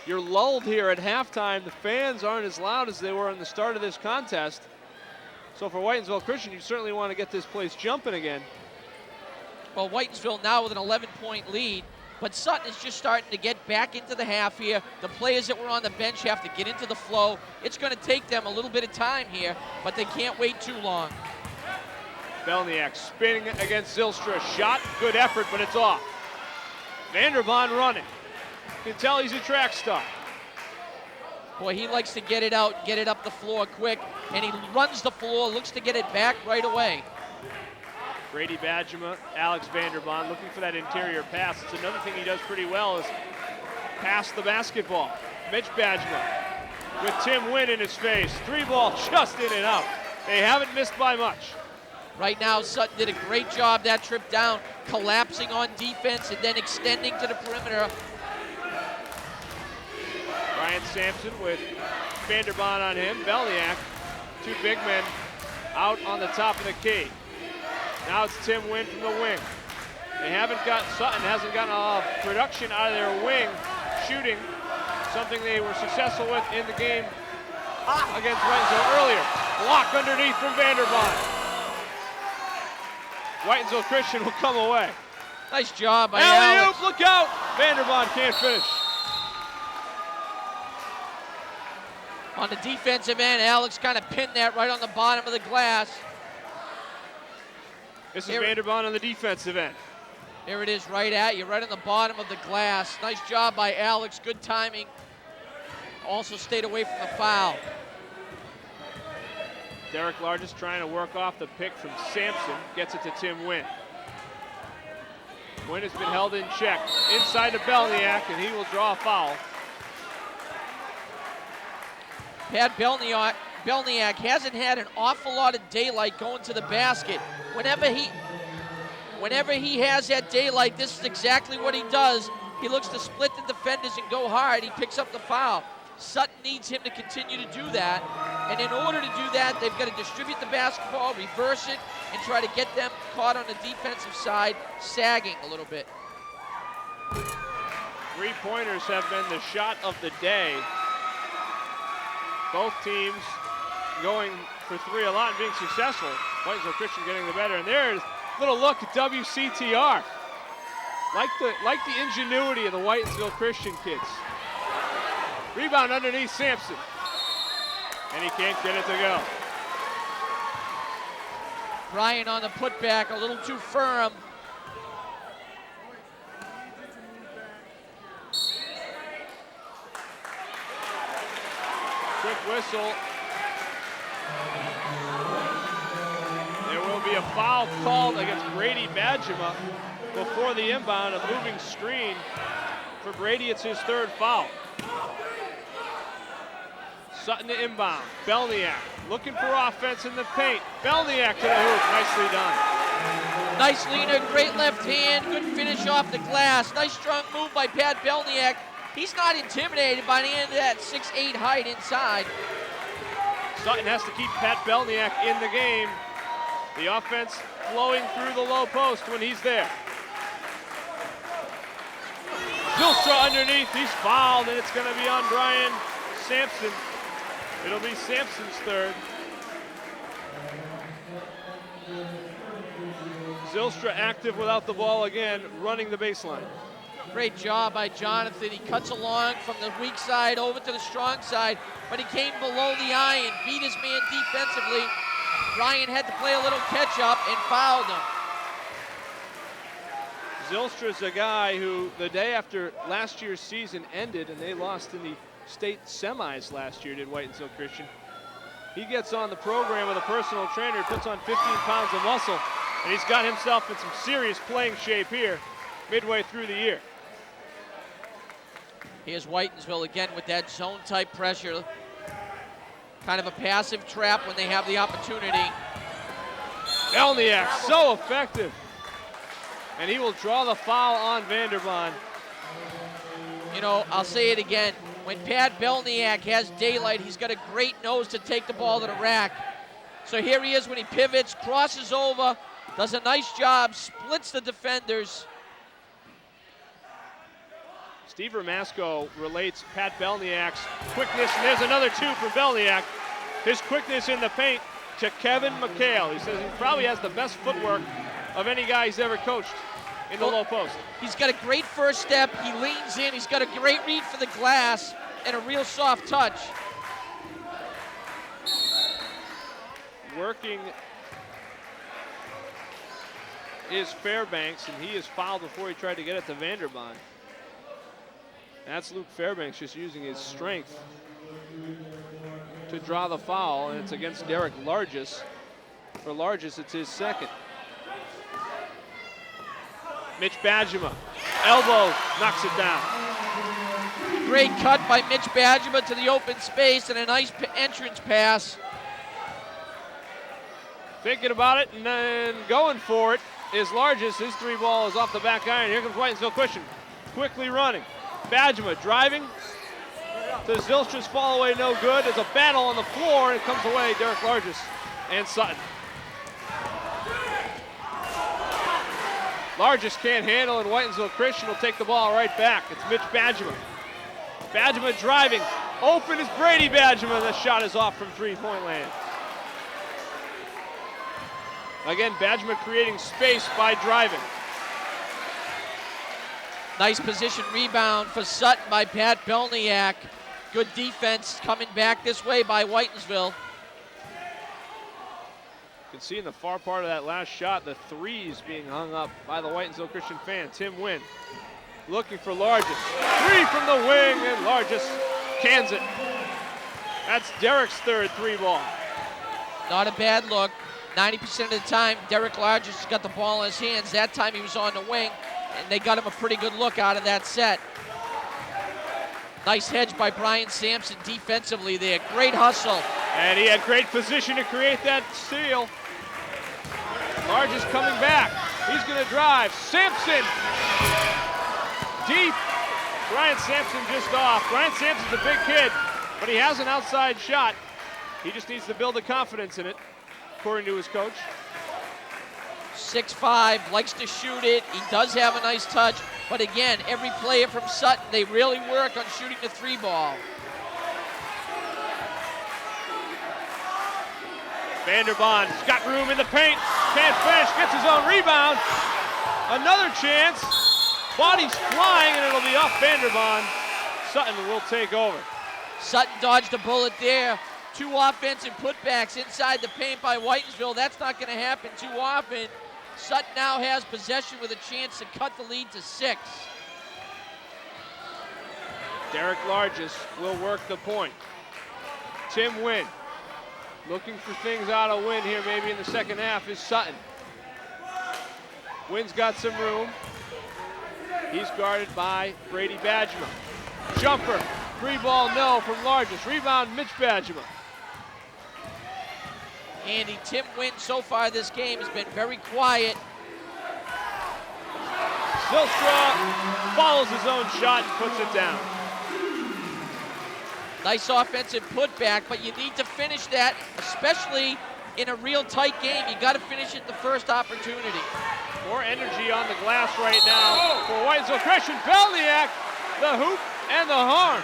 you're lulled here at halftime. The fans aren't as loud as they were in the start of this contest. So for Whitinsville Christian, you certainly want to get this place jumping again. Well, Whitinsville now with an 11-point lead, but Sutton is just starting to get back into the half here. The players that were on the bench have to get into the flow. It's going to take them a little bit of time here, but they can't wait too long. Belniak spinning against Zylstra. Shot, good effort, but it's off. Vanderbond running. You can tell he's a track star. Boy, he likes to get it out, get it up the floor quick, and he runs the floor, looks to get it back right away. Brady Badgema, Alex Vanderbond looking for that interior pass. It's another thing he does pretty well is pass the basketball. Mitch Badgema with Tim Wynn in his face. 3-ball just in and out. They haven't missed by much. Right now, Sutton did a great job that trip down, collapsing on defense and then extending to the perimeter. Brian Sampson with Vanderbond on him. Belniak, two big men out on the top of the key. Now it's Tim Wynn from the wing. Sutton hasn't gotten a lot of production out of their wing shooting, something they were successful with in the game against Whitinsville earlier. Block underneath from Vanderbond. Whitinsville Christian will come away. Nice job by Alley-oop, Alex. look out! Vanderbond can't finish. On the defensive end, Alex kind of pinned that right on the bottom of the glass. This is Vanderbond on the defensive end. There it is right at you, right on the bottom of the glass. Nice job by Alex, good timing. Also stayed away from the foul. Derek Largest trying to work off the pick from Sampson. Gets it to Tim Wynn. Wynn has been held in check. Inside to Belniak, and he will draw a foul. Pat Belniak hasn't had an awful lot of daylight going to the basket. Whenever he has that daylight, this is exactly what he does. He looks to split the defenders and go hard. He picks up the foul. Sutton needs him to continue to do that. And in order to do that, they've got to distribute the basketball, reverse it, and try to get them caught on the defensive side, sagging a little bit. Three-pointers have been the shot of the day. Both teams going for three a lot and being successful. Whitinsville Christian getting the better. And there's a little look at WCTR. Like the ingenuity of the Whitinsville Christian kids. Rebound underneath Sampson. And he can't get it to go. Brian on the putback, a little too firm. Quick whistle. There will be a foul called against Brady Badgema before the inbound, a moving screen. For Brady, it's his third foul. Sutton to inbound. Belniak looking for offense in the paint. Belniak to the hoop. Nicely done. Nice leaner, great left hand, good finish off the glass. Nice strong move by Pat Belniak. He's not intimidated by the end of that 6'8" height inside. Sutton has to keep Pat Belniak in the game. The offense flowing through the low post when he's there. Zylstra underneath, he's fouled, and it's going to be on Brian Sampson. It'll be Sampson's third. Zylstra active without the ball again, running the baseline. Great job by Jonathan. He cuts along from the weak side over to the strong side, but he came below the eye and beat his man defensively. Ryan had to play a little catch up and fouled him. Zylstra's a guy who, the day after last year's season ended and they lost in the state semis last year, did Whitinsville Christian. He gets on the program with a personal trainer, puts on 15 pounds of muscle, and he's got himself in some serious playing shape here midway through the year. Here's Whitinsville again with that zone type pressure. Kind of a passive trap when they have the opportunity. Belniak, so effective. And he will draw the foul on Vanderbond. You know, I'll say it again. When Pat Belniak has daylight, he's got a great nose to take the ball to the rack. So here he is when he pivots, crosses over, does a nice job, splits the defenders. Steve Ramasco relates Pat Belniak's quickness, and there's another two for Belniak. His quickness in the paint to Kevin McHale. He says he probably has the best footwork of any guy he's ever coached in the low post. He's got a great first step. He leans in. He's got a great read for the glass and a real soft touch. Working is Fairbanks, and he is fouled before he tried to get it to Vanderbond. That's Luke Fairbanks just using his strength to draw the foul, and it's against Derek Largis. For Largis, it's his second. Mitch Badgema, elbow, knocks it down. Great cut by Mitch Badgema to the open space and a nice entrance pass. Thinking about it and then going for it is Largis. His three ball is off the back iron. Here comes Whitinsville Christian, quickly running. Badgema driving to Zylstra's fall away, no good. There's a battle on the floor, and it comes away, Derek Largis and Sutton. Largis can't handle, and Whitinsville Christian will take the ball right back. It's Mitch Badgema. Badgema driving. Open is Brady Badgema. The shot is off from three-point land. Again, Badgema creating space by driving. Nice position rebound for Sutton by Pat Belniak. Good defense coming back this way by Whitinsville. You can see in the far part of that last shot, the threes being hung up by the Whitinsville Christian fan. Tim Wynn looking for Largis. Three from the wing, and Largis cans it. That's Derek's third three ball. Not a bad look. 90% of the time, Derek Largis has got the ball in his hands. That time he was on the wing, and they got him a pretty good look out of that set. Nice hedge by Brian Sampson defensively there. Great hustle. And he had great position to create that steal. Largis coming back. He's going to drive. Sampson! Deep. Brian Sampson just off. Brian Sampson's a big kid, but he has an outside shot. He just needs to build the confidence in it, according to his coach. 6'5", likes to shoot it. He does have a nice touch. But again, every player from Sutton, they really work on shooting the three ball. Vanderbond's got room in the paint. Can't finish, gets his own rebound. Another chance. Body's flying, and it'll be off Vanderbond. Sutton will take over. Sutton dodged a bullet there. Two offensive putbacks inside the paint by Whitinsville. That's not going to happen too often. Sutton now has possession with a chance to cut the lead to 6. Derek Largis will work the point. Tim Wynn looking for things out of Wynn here maybe in the second half is Sutton. Wynn's got some room. He's guarded by Brady Badgema. Jumper, free ball no from Largis. Rebound Mitch Badgema. Andy, Tim Wynn so far this game has been very quiet. Zylstra follows his own shot and puts it down. Nice offensive putback, but you need to finish that, especially in a real tight game, you got to finish it the first opportunity. More energy on the glass right now for Whitinsville Christian. Belniak, the hoop and the harm.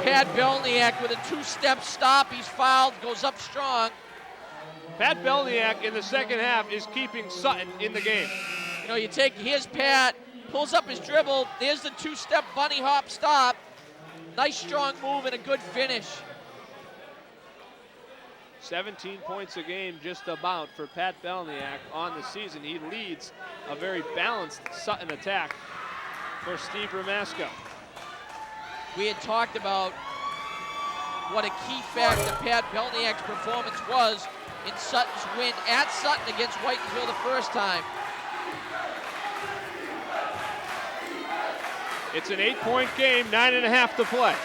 Pat Belniak with a two-step stop. He's fouled, goes up strong. Pat Belniak in the second half is keeping Sutton in the game. You know, here's Pat, pulls up his dribble. There's the two-step bunny hop stop. Nice strong move and a good finish. 17 points a game just about for Pat Belniak on the season. He leads a very balanced Sutton attack for Steve Ramasco. We had talked about what a key factor Pat Belniak's performance was in Sutton's win at Sutton against Whitinsville the first time. It's an 8-point game, 9.5 to play.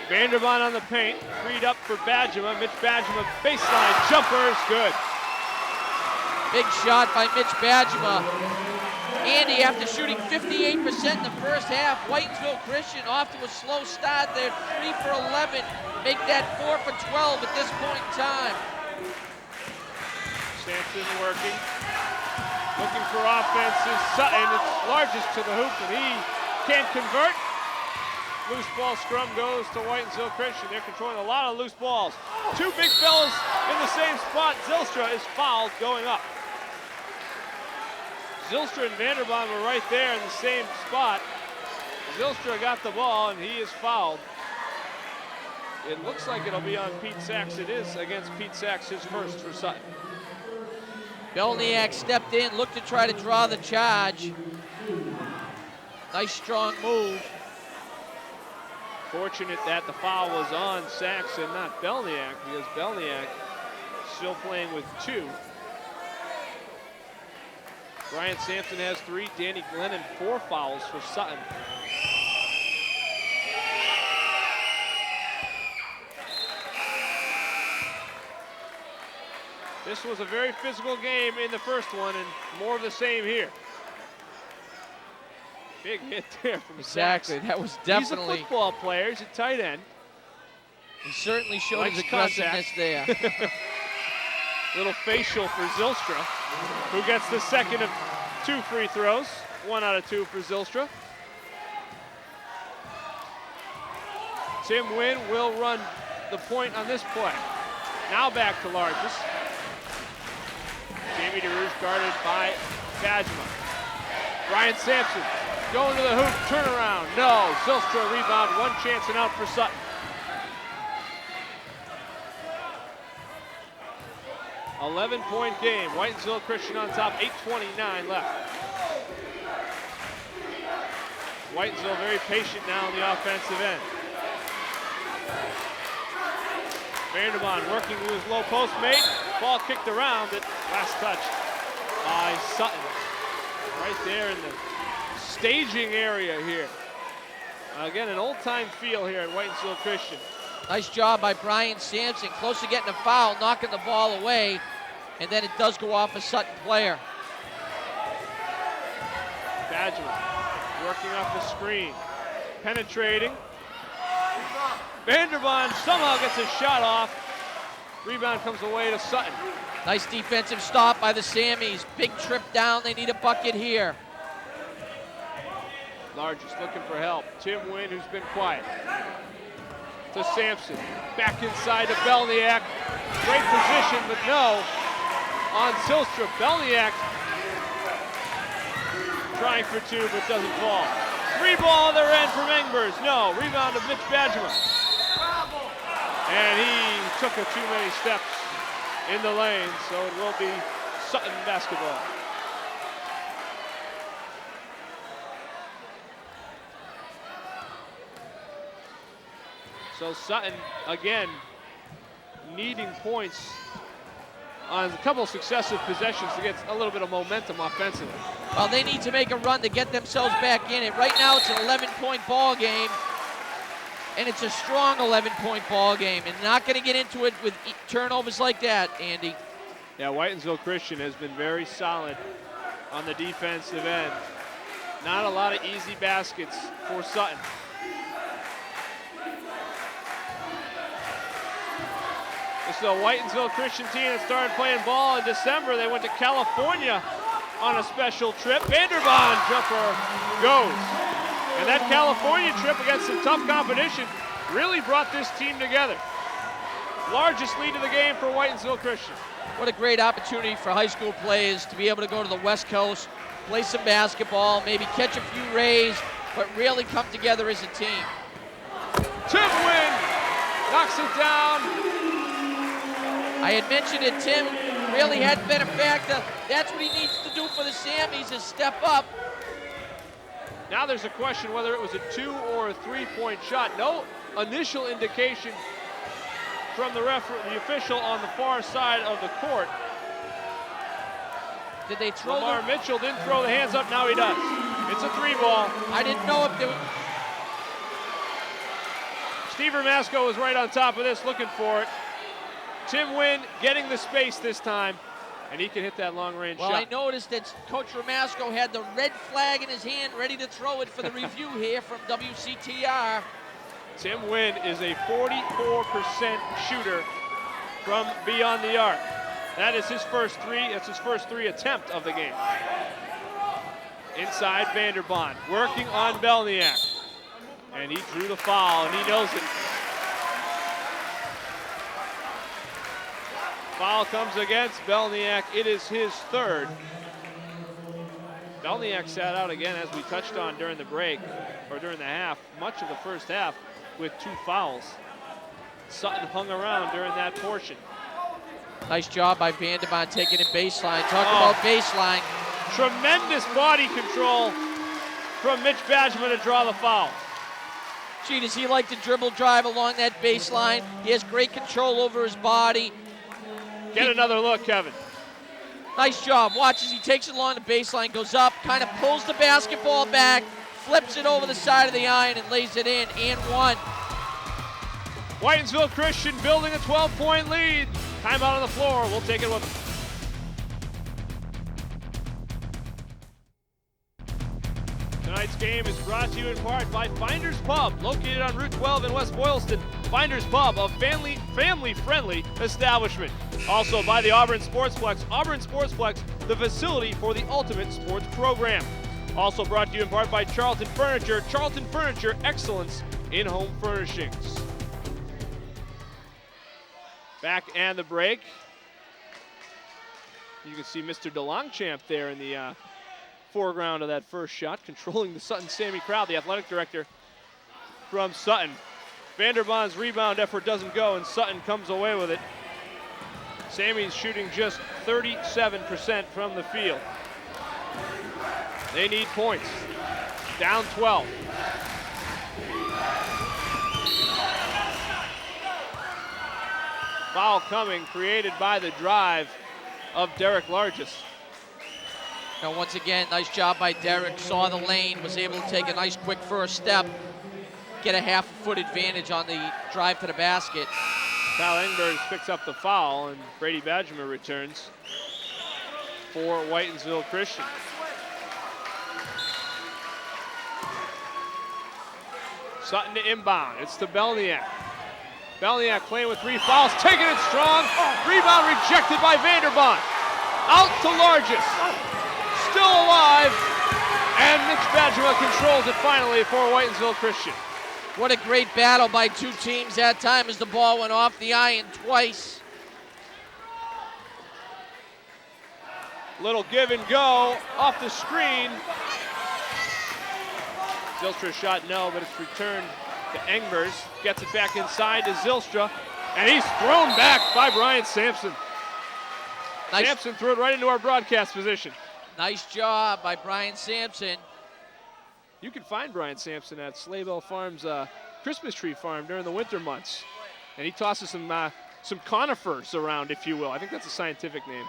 Vanderbond on the paint, freed up for Badgema. Mitch Badgema, baseline jumper is good. Big shot by Mitch Badgema. Andy, after shooting 58% in the first half, Whitinsville Christian off to a slow start. They're 3 for 11. Make that 4 for 12 at this point in time. Sampson working. Looking for offense is Sutton. It's largest to the hoop, and he can't convert. Loose ball scrum goes to Whitinsville Christian. They're controlling a lot of loose balls. Two big fellas in the same spot. Zylstra is fouled going up. Zylstra and Vanderbond were right there in the same spot. Zylstra got the ball and he is fouled. It looks like it'll be on Pete Sachs. It is against Pete Sachs, his first for Sutton. Belniak stepped in, looked to try to draw the charge. Nice strong move. Fortunate that the foul was on Sachs and not Belniak, because Belniak still playing with 2. Brian Sampson has 3, Danny Glennon 4 fouls for Sutton. This was a very physical game in the first one, and more of the same here. Big hit there from Sachs. Exactly, that was definitely. He's a football player, he's a tight end. He certainly showed Likes his aggressiveness there. Little facial for Zylstra, who gets the second of 2 free throws. 1 out of 2 for Zylstra. Tim Wynn will run the point on this play. Now back to Largess. Jamie DeRouge guarded by Badgema. Brian Sampson going to the hoop, turnaround. No, Zylstra rebound, 1 chance and out for Sutton. 11-point game. Whitinsville Christian on top, 8:29 left. Whitinsville very patient now on the offensive end. Vanderbond working to his low post mate. Ball kicked around, but last touch by Sutton. Right there in the staging area here. Again, an old-time feel here at Whitinsville Christian. Nice job by Brian Sampson, close to getting a foul, knocking the ball away, and then it does go off a Sutton player. Badgema working off the screen, penetrating. Vanderbond somehow gets his shot off. Rebound comes away to Sutton. Nice defensive stop by the Sammies. Big trip down, they need a bucket here. Largest looking for help. Tim Wynn, who's been quiet. To Sampson, back inside to Belniak. Great position, but no. On Zylstra, Belniak trying for 2, but doesn't fall. 3 ball other end from Engbers. No, rebound of Mitch Badgema. And he took too many steps in the lane, so it will be Sutton basketball. So Sutton, again, needing points on a couple of successive possessions to get a little bit of momentum offensively. Well, they need to make a run to get themselves back in it. Right now, it's an 11-point ball game, and it's a strong 11-point ball game, and not going to get into it with turnovers like that, Andy. Yeah, Whitinsville Christian has been very solid on the defensive end. Not a lot of easy baskets for Sutton. is the Whitinsville Christian team that started playing ball in December. They went to California on a special trip. Vanderbond jumper goes. And that California trip against some tough competition really brought this team together. Largest lead of the game for Whitinsville Christian. What a great opportunity for high school players to be able to go to the West Coast, play some basketball, maybe catch a few rays, but really come together as a team. Tim Wynn knocks it down. I had mentioned it, Tim really hadn't been a factor. That's what he needs to do for the Sammies, is step up. Now there's a question whether it was a 2 or a 3-point shot. No initial indication from the official on the far side of the court. Did they throw Lamar Mitchell didn't throw the hands up, now he does. It's a 3 ball. I didn't know if there was... Steve Ramasco was right on top of this, looking for it. Tim Wynn getting the space this time, and he can hit that long-range shot. Well, I noticed that Coach Ramasco had the red flag in his hand, ready to throw it for the review here from WCTR. Tim Wynn is a 44% shooter from beyond the arc. That is his first 3. That's his first 3 attempt of the game. Inside Vanderbond, working on Belniak. And he drew the foul, and he knows it. Foul comes against Belniak. It is his 3rd. Belniak sat out again, as we touched on during the break, or during the half, much of the first half, with 2 fouls. Sutton hung around during that portion. Nice job by Vanderbond taking it baseline. Talk about baseline. Tremendous body control from Mitch Badgman to draw the foul. Gee, does he like to dribble drive along that baseline? He has great control over his body. Get another look, Kevin. Nice job. Watch as he takes it along the baseline, goes up, kind of pulls the basketball back, flips it over the side of the iron and lays it in, and 1. Whitinsville Christian building a 12-point lead. Timeout on the floor. We'll take it with them. Tonight's game is brought to you in part by Finders Pub, located on Route 12 in West Boylston. Finders Pub, a family-friendly establishment. Also by the Auburn Sportsplex. Auburn Sportsplex, the facility for the ultimate sports program. Also brought to you in part by Charlton Furniture. Charlton Furniture, excellence in home furnishings. Back and the break. You can see Mr. DeLongchamp there in the foreground of that first shot, controlling the Sutton Sammy crowd, the athletic director from Sutton. Vanderbond's rebound effort doesn't go, and Sutton comes away with it. Sammy's shooting just 37% from the field. They need points. Down 12. Foul coming, created by the drive of Derek Largess. Now once again, nice job by Derek. Saw the lane, was able to take a nice quick first step, get a half-foot advantage on the drive to the basket. Kyle Engberg picks up the foul, and Brady Badgemer returns for Whitinsville Christian. Sutton to inbound. It's to Belniak. Belniak playing with 3 fouls, taking it strong. Rebound rejected by Vanderbond. Out to Largess. Still alive. And Mitch Badgemer controls it finally for Whitinsville Christian. What a great battle by 2 teams that time as the ball went off the iron twice. Little give and go off the screen. Zylstra shot no, but it's returned to Engbers. Gets it back inside to Zylstra, and he's thrown back by Brian Sampson. Nice. Sampson threw it right into our broadcast position. Nice job by Brian Sampson. You can find Brian Sampson at Slaybell Farms Christmas tree farm during the winter months. And he tosses some conifers around, if you will. I think that's a scientific name.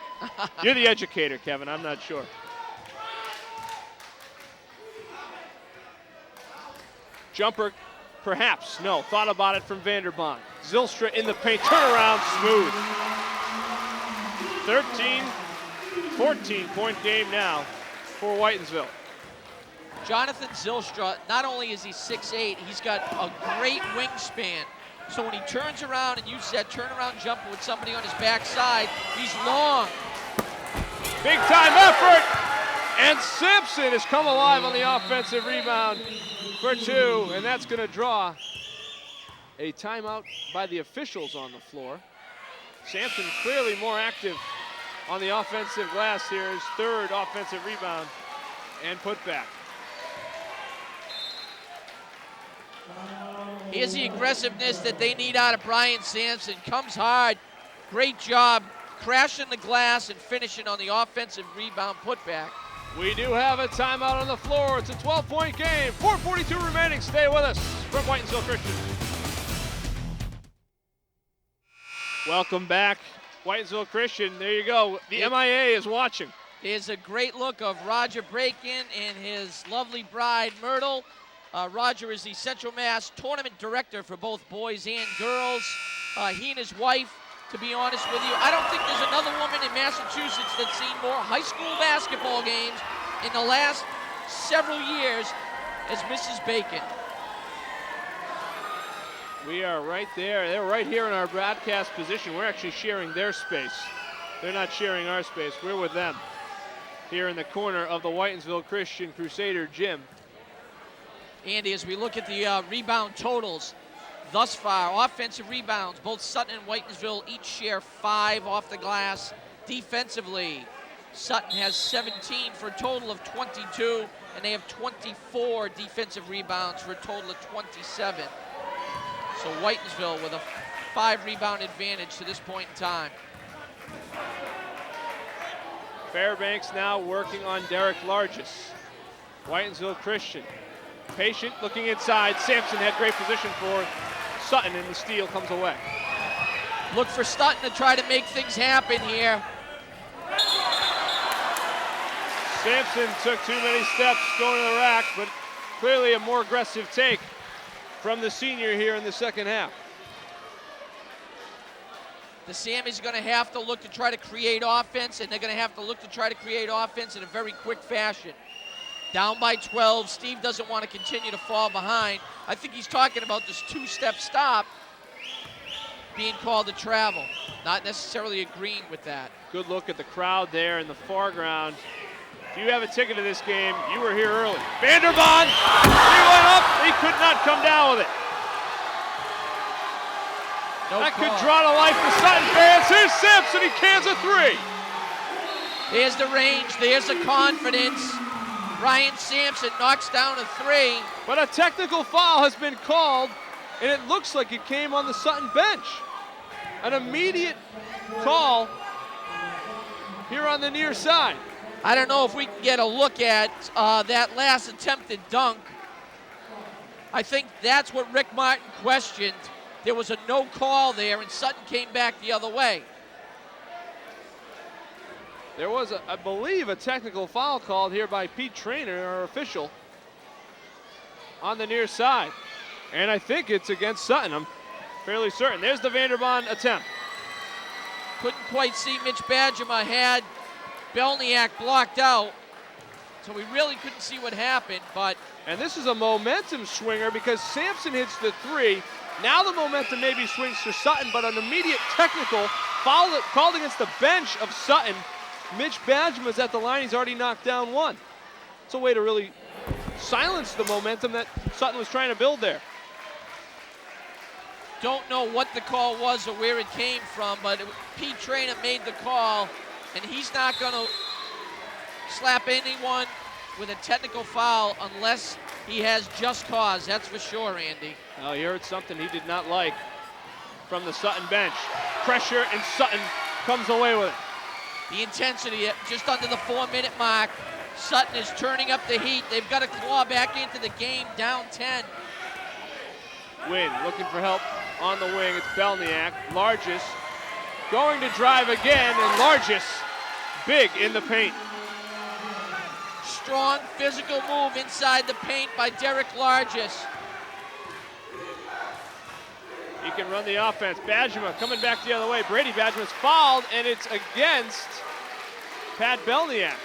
You're the educator, Kevin. I'm not sure. Jumper, perhaps. No, thought about it from Vanderbond. Zylstra in the paint, turnaround, smooth. 14-point game now for Whitinsville. Jonathan Zylstra, not only is he 6'8", he's got a great wingspan. So when he turns around and uses that turnaround jumper with somebody on his backside, he's long. Big time effort, and Sampson has come alive on the offensive rebound for 2, and that's going to draw a timeout by the officials on the floor. Sampson clearly more active on the offensive glass here, his 3rd offensive rebound and putback. Here's the aggressiveness that they need out of Brian Sampson. Comes hard, great job crashing the glass and finishing on the offensive rebound putback. We do have a timeout on the floor. It's a 12-point game, 4:42 remaining. Stay with us from Whitinsville Christian. Welcome back, Whitinsville Christian. There you go. The MIA is watching. There's a great look of Roger Brakin and his lovely bride, Myrtle. Roger is the Central Mass tournament director for both boys and girls. He and his wife, to be honest with you, I don't think there's another woman in Massachusetts that's seen more high school basketball games in the last several years as Mrs. Bacon. We are right there. They're right here in our broadcast position. We're actually sharing their space. They're not sharing our space. We're with them here in the corner of the Whitinsville Christian Crusader gym. Andy, as we look at the rebound totals thus far, offensive rebounds, both Sutton and Whitinsville each share 5 off the glass. Defensively, Sutton has 17 for a total of 22, and they have 24 defensive rebounds for a total of 27. So Whitinsville with a 5 rebound advantage to this point in time. Fairbanks now working on Derek Largess. Whitinsville Christian, patient, looking inside. Sampson had great position for Sutton, and the steal comes away. Look for Sutton to try to make things happen here. Sampson took too many steps going to the rack, but clearly a more aggressive take from the senior here in the second half. The Sammys are going to have to look to try to create offense, and they're going to have to look to try to create offense in a very quick fashion. Down by 12, Steve doesn't want to continue to fall behind. I think he's talking about this 2-step stop being called a travel. Not necessarily agreeing with that. Good look at the crowd there in the foreground. If you have a ticket to this game, you were here early. Vanderbond, he went up, he could not come down with it. No that call. Could draw to life the Sutton fans. Here's Sampson, he cans a 3. There's the range, there's the confidence. Brian Sampson knocks down a 3. But a technical foul has been called, and it looks like it came on the Sutton bench. An immediate call here on the near side. I don't know if we can get a look at that last attempted dunk. I think that's what Rick Martin questioned. There was a no call there, and Sutton came back the other way. There was, I believe, a technical foul called here by Pete Traynor, our official, on the near side. And I think it's against Sutton. I'm fairly certain. There's the Vanderbond attempt. Couldn't quite see. Mitch Badgerma had Belniak blocked out, so we really couldn't see what happened, but... And this is a momentum swinger because Sampson hits the 3. Now the momentum maybe swings to Sutton, but an immediate technical foul called against the bench of Sutton. Mitch Badgerma's at the line. He's already knocked down 1. It's a way to really silence the momentum that Sutton was trying to build there. Don't know what the call was or where it came from, but Pete Traynor made the call, and he's not going to slap anyone with a technical foul unless he has just cause. That's for sure, Andy. Well, you heard something he did not like from the Sutton bench. Pressure, and Sutton comes away with it. The intensity just under the 4-minute mark. Sutton is turning up the heat. They've got to claw back into the game, down 10. Wynn looking for help on the wing. It's Belniak. Largess going to drive again, and Largess big in the paint. Strong physical move inside the paint by Derek Largess. He can run the offense. Badgerma coming back the other way. Brady Badgerma's fouled, and it's against Pat Belniak.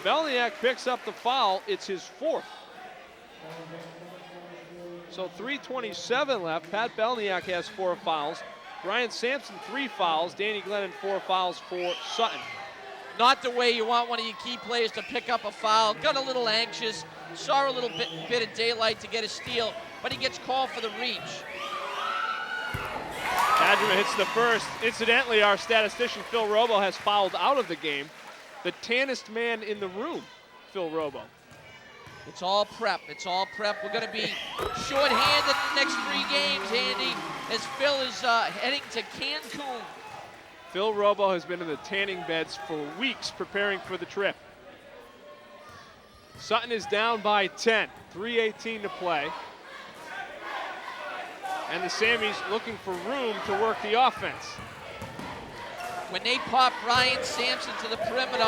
Belniak picks up the foul. It's his 4th. So 3:27 left. Pat Belniak has 4 fouls. Brian Sampson 3 fouls. Danny Glennon 4 fouls for Sutton. Not the way you want one of your key players to pick up a foul. Got a little anxious. Saw a little bit of daylight to get a steal, but he gets called for the reach. Adjuma hits the first. Incidentally, our statistician Phil Robo has fouled out of the game. The tannest man in the room, Phil Robo. It's all prep. It's all prep. We're going to be short-handed in the next 3 games, Andy, as Phil is heading to Cancun. Phil Robo has been in the tanning beds for weeks preparing for the trip. Sutton is down by 10, 3:18 to play. And the Sammies looking for room to work the offense. When they pop Brian Sampson to the perimeter,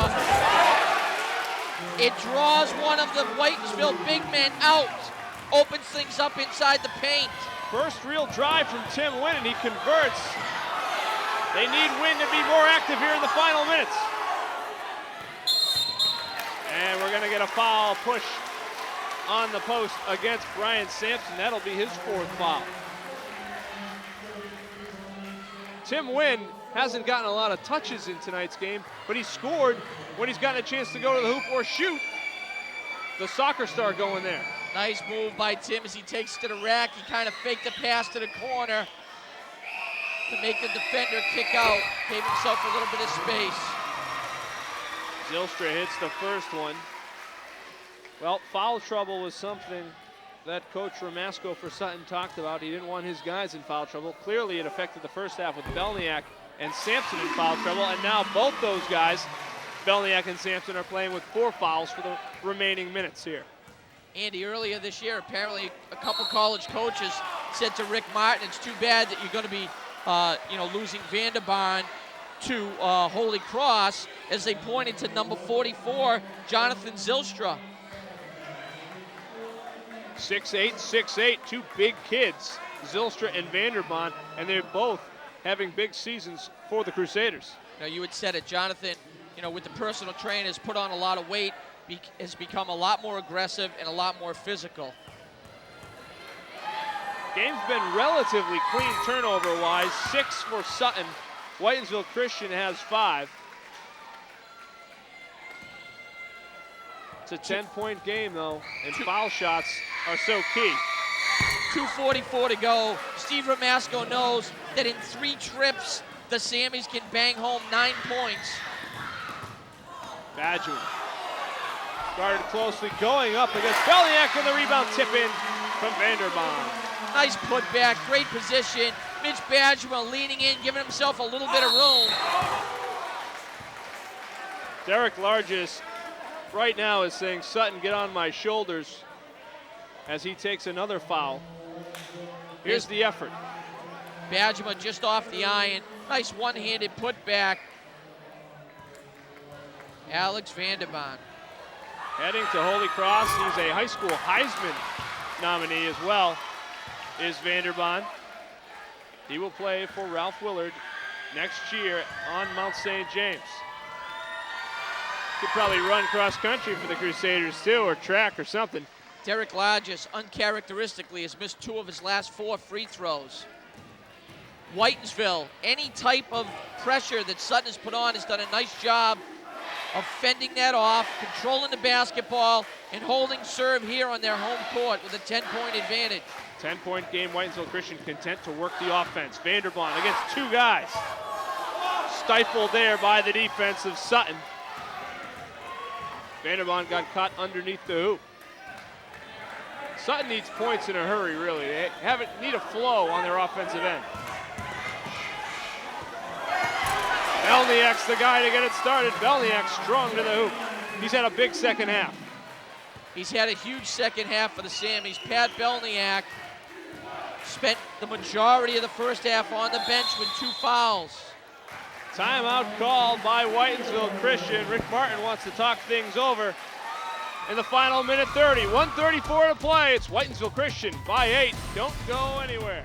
it draws one of the Whitinsville big men out, opens things up inside the paint. First real drive from Tim Wynn, and he converts. They need Wynn to be more active here in the final minutes. And we're going to get a foul push on the post against Brian Sampson. That'll be his 4th foul. Tim Wynn hasn't gotten a lot of touches in tonight's game, but he scored when he's gotten a chance to go to the hoop or shoot. The soccer star going there. Nice move by Tim as he takes to the rack. He kind of faked the pass to the corner to make the defender kick out. Gave himself a little bit of space. Zylstra hits the first one. Well, foul trouble was something that Coach Ramasco for Sutton talked about. He didn't want his guys in foul trouble. Clearly it affected the first half with Belniak and Sampson in foul trouble, and now both those guys, Belniak and Sampson, are playing with 4 fouls for the remaining minutes here. Andy, earlier this year, apparently a couple college coaches said to Rick Martin, it's too bad that you're going to be losing Vanderbaan to Holy Cross, as they pointed to number 44, Jonathan Zylstra. 6'8", 6'8", 2 big kids, Zylstra and Vanderbaan, and they're both having big seasons for the Crusaders. Now, you had said it, Jonathan, with the personal trainers, put on a lot of weight, has become a lot more aggressive and a lot more physical. Game's been relatively clean turnover-wise, 6 for Sutton. Whitinsville Christian has 5. It's a 10-point game, though, and foul shots are so key. 2:44 to go. Steve Ramasco knows that in 3 trips, the Sammies can bang home 9 points. Badger guarded closely, going up against Belniak, and the rebound tip in from Vanderbaan. Nice putback, great position. Mitch Badgerman leaning in, giving himself a little bit of room. Derek Largess right now is saying, Sutton, get on my shoulders, as he takes another foul. Here's the effort. Badgerman just off the iron. Nice one-handed putback. Alex Vanderbaan. Heading to Holy Cross. He's a high school Heisman nominee as well, is Vanderbaan. He will play for Ralph Willard next year on Mount St. James. Could probably run cross country for the Crusaders too, or track or something. Derek Largess, uncharacteristically, has missed 2 of his last 4 free throws. Whitinsville, any type of pressure that Sutton has put on, has done a nice job of fending that off, controlling the basketball, and holding serve here on their home court with a 10-point advantage. 10-point game, Whitinsville Christian content to work the offense. Vanderbaan against 2 guys. Stifled there by the defense of Sutton. Vanderbaan got caught underneath the hoop. Sutton needs points in a hurry, really. They need a flow on their offensive end. Belniak's the guy to get it started. Belniak strong to the hoop. He's had a big second half. He's had a huge second half for the Sammies. Pat Belniak spent the majority of the first half on the bench with 2 fouls. Timeout called by Whitinsville Christian. Rick Martin wants to talk things over in the final minute 30. 1:34 to play. It's Whitinsville Christian by 8. Don't go anywhere.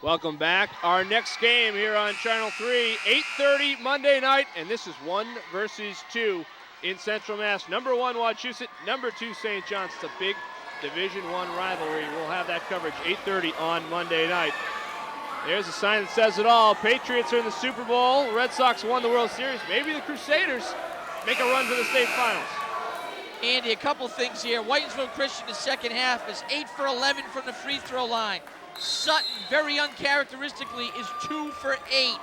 Welcome back. Our next game here on Channel 3, 8:30 Monday night, and this is 1 versus 2 in Central Mass. Number 1 Wachusett, number 2 St. John's. It's a big Division I rivalry. We'll have that coverage 8:30 on Monday night. There's a sign that says it all. Patriots are in the Super Bowl. Red Sox won the World Series. Maybe the Crusaders make a run to the state finals. Andy, a couple things here. Whitinsville Christian, the second half, is 8 for 11 from the free throw line. Sutton, very uncharacteristically, is 2 for 8.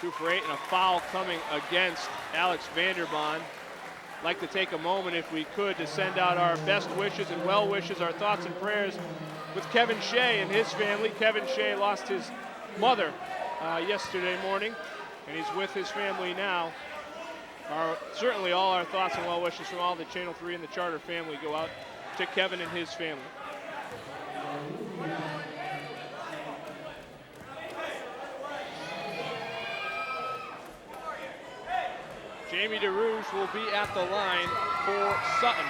2 for 8 and a foul coming against Alex Vanderbond. Like to take a moment, if we could, to send out our best wishes and well wishes, our thoughts and prayers with Kevin Shea and his family. Kevin Shea lost his mother yesterday morning, and he's with his family now. Certainly all our thoughts and well wishes from all the Channel 3 and the Charter family go out to Kevin and his family. Jamie DeRouge will be at the line for Sutton.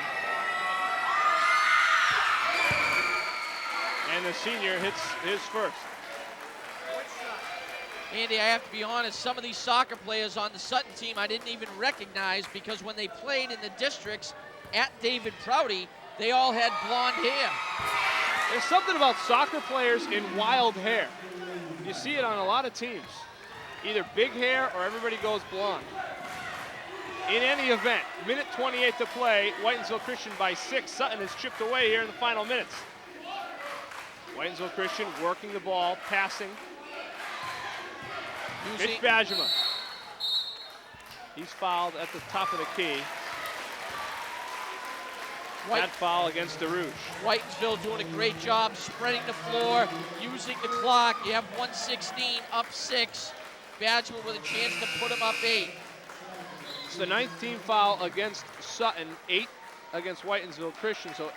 And the senior hits his first. Andy, I have to be honest, some of these soccer players on the Sutton team I didn't even recognize, because when they played in the districts at David Prouty, they all had blonde hair. There's something about soccer players in wild hair. You see it on a lot of teams. Either big hair or everybody goes blonde. In any event, minute 28 to play, Whitinsville Christian by 6. Sutton has chipped away here in the final minutes. Whitinsville Christian working the ball, passing. Mitch Bajema. He's fouled at the top of the key. That foul against DeRouge. Whitinsville doing a great job spreading the floor, using the clock. You have 1:16, up 6. Bajema with a chance to put him up 8. It's the 9th team foul against Sutton, 8 against Whitinsville Christian. So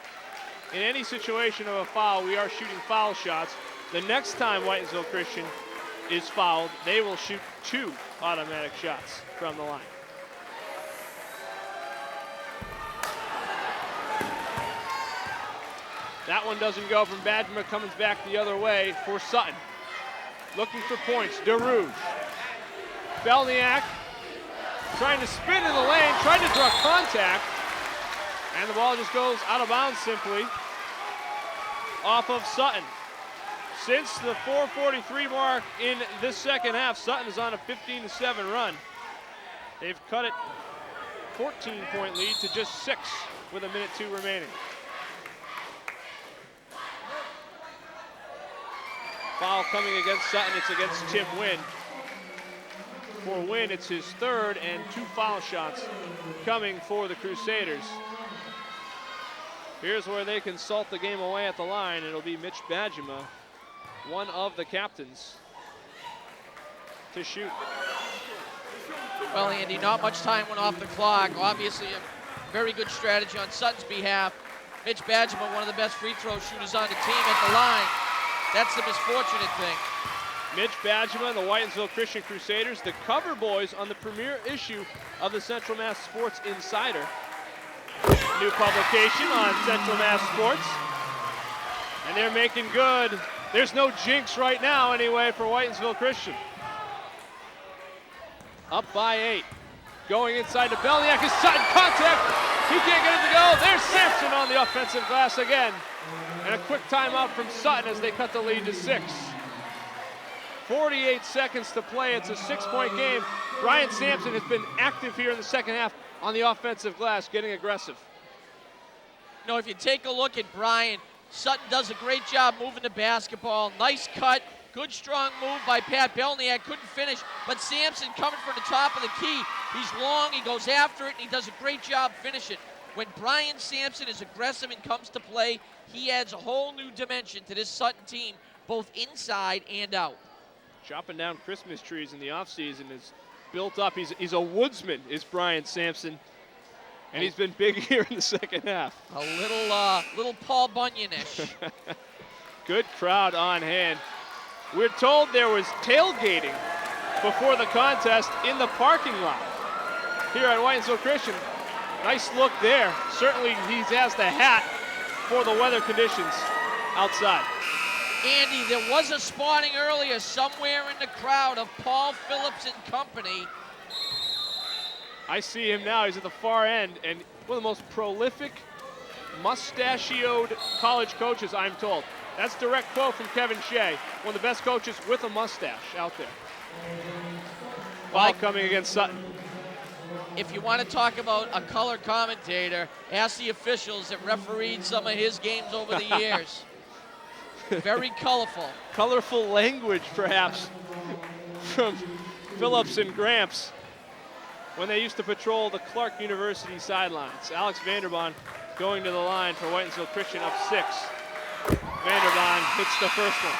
in any situation of a foul, we are shooting foul shots. The next time Whitinsville Christian is fouled, they will shoot 2 automatic shots from the line. That one doesn't go from Bajema, comes back the other way for Sutton. Looking for points, DeRouge. Belniak trying to spin in the lane, trying to draw contact, and the ball just goes out of bounds simply off of Sutton. Since the 4:43 mark in this second half, Sutton is on a 15-7 run. They've cut it 14-point lead to just 6 with a minute 2 remaining. Foul coming against Sutton, it's against Tim Wynn. For Wynn, it's his 3rd, and 2 foul shots coming for the Crusaders. Here's where they can salt the game away at the line. It'll be Mitch Bajema, one of the captains, to shoot. Well, Andy, not much time went off the clock. Obviously, a very good strategy on Sutton's behalf. Mitch Bajema, one of the best free throw shooters on the team, at the line. That's the misfortunate thing. Mitch Bajema and the Whitinsville Christian Crusaders, the cover boys on the premier issue of the Central Mass Sports Insider. New publication on Central Mass Sports. And they're making good. There's no jinx right now anyway for Whitinsville Christian. Up by 8. Going inside to Belniak, his Sutton contact. He can't get it to go. There's Sampson on the offensive glass again. And a quick timeout from Sutton as they cut the lead to 6. 48 seconds to play. It's a 6-point game. Brian Sampson has been active here in the second half on the offensive glass, getting aggressive. You know, if you take a look at Brian, Sutton does a great job moving the basketball. Nice cut, good strong move by Pat Belniak. Couldn't finish, but Sampson coming from the top of the key. He's long, he goes after it, and he does a great job finishing. When Brian Sampson is aggressive and comes to play, he adds a whole new dimension to this Sutton team, both inside and out. Chopping down Christmas trees in the offseason is built up. He's a woodsman, is Brian Sampson. And he's been big here in the second half. A little Paul Bunyan-ish. Good crowd on hand. We're told there was tailgating before the contest in the parking lot here at Whitinsville Christian. Nice look there. Certainly he has the hat for the weather conditions outside. Andy, there was a spotting earlier somewhere in the crowd of Paul Phillips and company I see him now. He's at the far end, and one of the most prolific, mustachioed college coaches, I'm told. That's direct quote from Kevin Shea, one of the best coaches with a mustache out there. While coming against Sutton. If you want to talk about a color commentator, ask the officials that refereed some of his games over the years. Very colorful. Colorful language, perhaps, from Phillips and Gramps when they used to patrol the Clark University sidelines. Alex Vanderbaan going to the line for Whitinsville Christian, up 6. Vanderbaan hits the first one.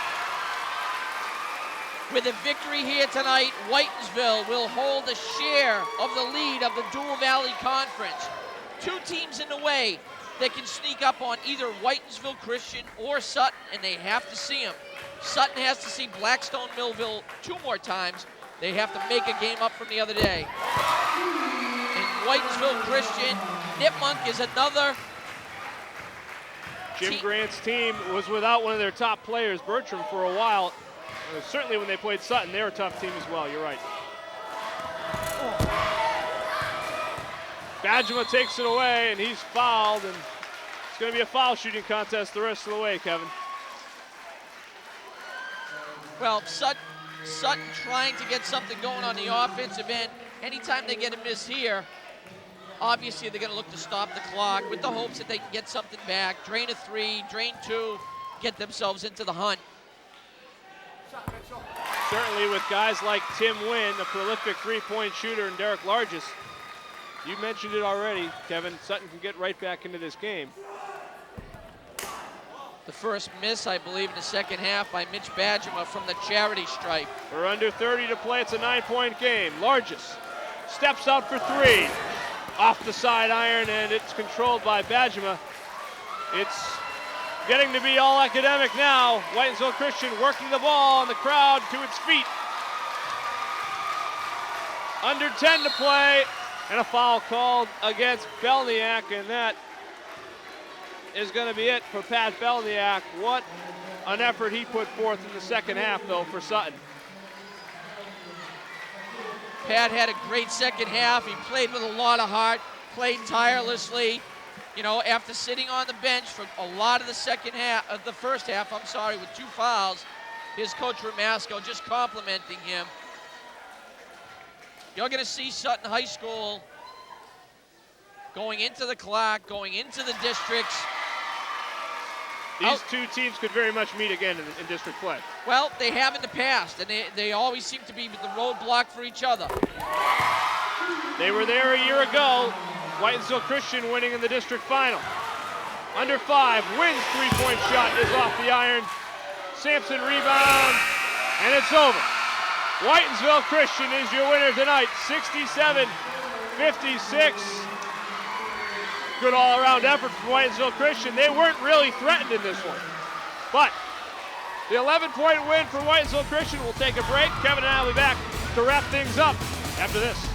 With a victory here tonight, Whitinsville will hold a share of the lead of the Dual Valley Conference. 2 teams in the way that can sneak up on either Whitinsville Christian or Sutton, and they have to see them. Sutton has to see Blackstone Millville 2 more times. They have to make a game up from the other day. And Whitinsville Christian, Nipmunk is another. Jim Grant's team was without one of their top players, Bertram, for a while. Certainly when they played Sutton, they were a tough team as well. You're right. Badgema takes it away, and he's fouled, and it's going to be a foul shooting contest the rest of the way, Kevin. Well, Sutton trying to get something going on the offensive end. Anytime they get a miss here, obviously they're going to look to stop the clock with the hopes that they can get something back, drain a 3, drain 2, get themselves into the hunt. Certainly with guys like Tim Wynn, a prolific three-point shooter, and Derek Largess. You mentioned it already, Kevin. Sutton can get right back into this game. The first miss, I believe, in the second half by Mitch Badgema from the charity stripe. We're under 30 to play. It's a 9-point game. Largess steps out for 3. Off the side iron, and it's controlled by Badgema. It's getting to be all academic now. Whitinsville Christian working the ball, and the crowd to its feet. Under 10 to play, and a foul called against Belniak, and that is going to be it for Pat Belniak. What an effort he put forth in the second half, though, for Sutton. Pat had a great second half. He played with a lot of heart, played tirelessly. You know, after sitting on the bench for a lot of the first half, with 2 fouls, his coach Ramasco just complimenting him. You're going to see Sutton High School going into the clock, going into the districts. These 2 teams could very much meet again in district play. Well, they have in the past, and they always seem to be the roadblock for each other. They were there a year ago. Whitinsville Christian winning in the district final. Under 5, Wynn's three-point shot is off the iron. Sampson rebounds, and it's over. Whitinsville Christian is your winner tonight, 67-56. Good all-around effort from Whitinsville Christian. They weren't really threatened in this one. But the 11-point win for Whitinsville Christian. Will take a break. Kevin and I will be back to wrap things up after this.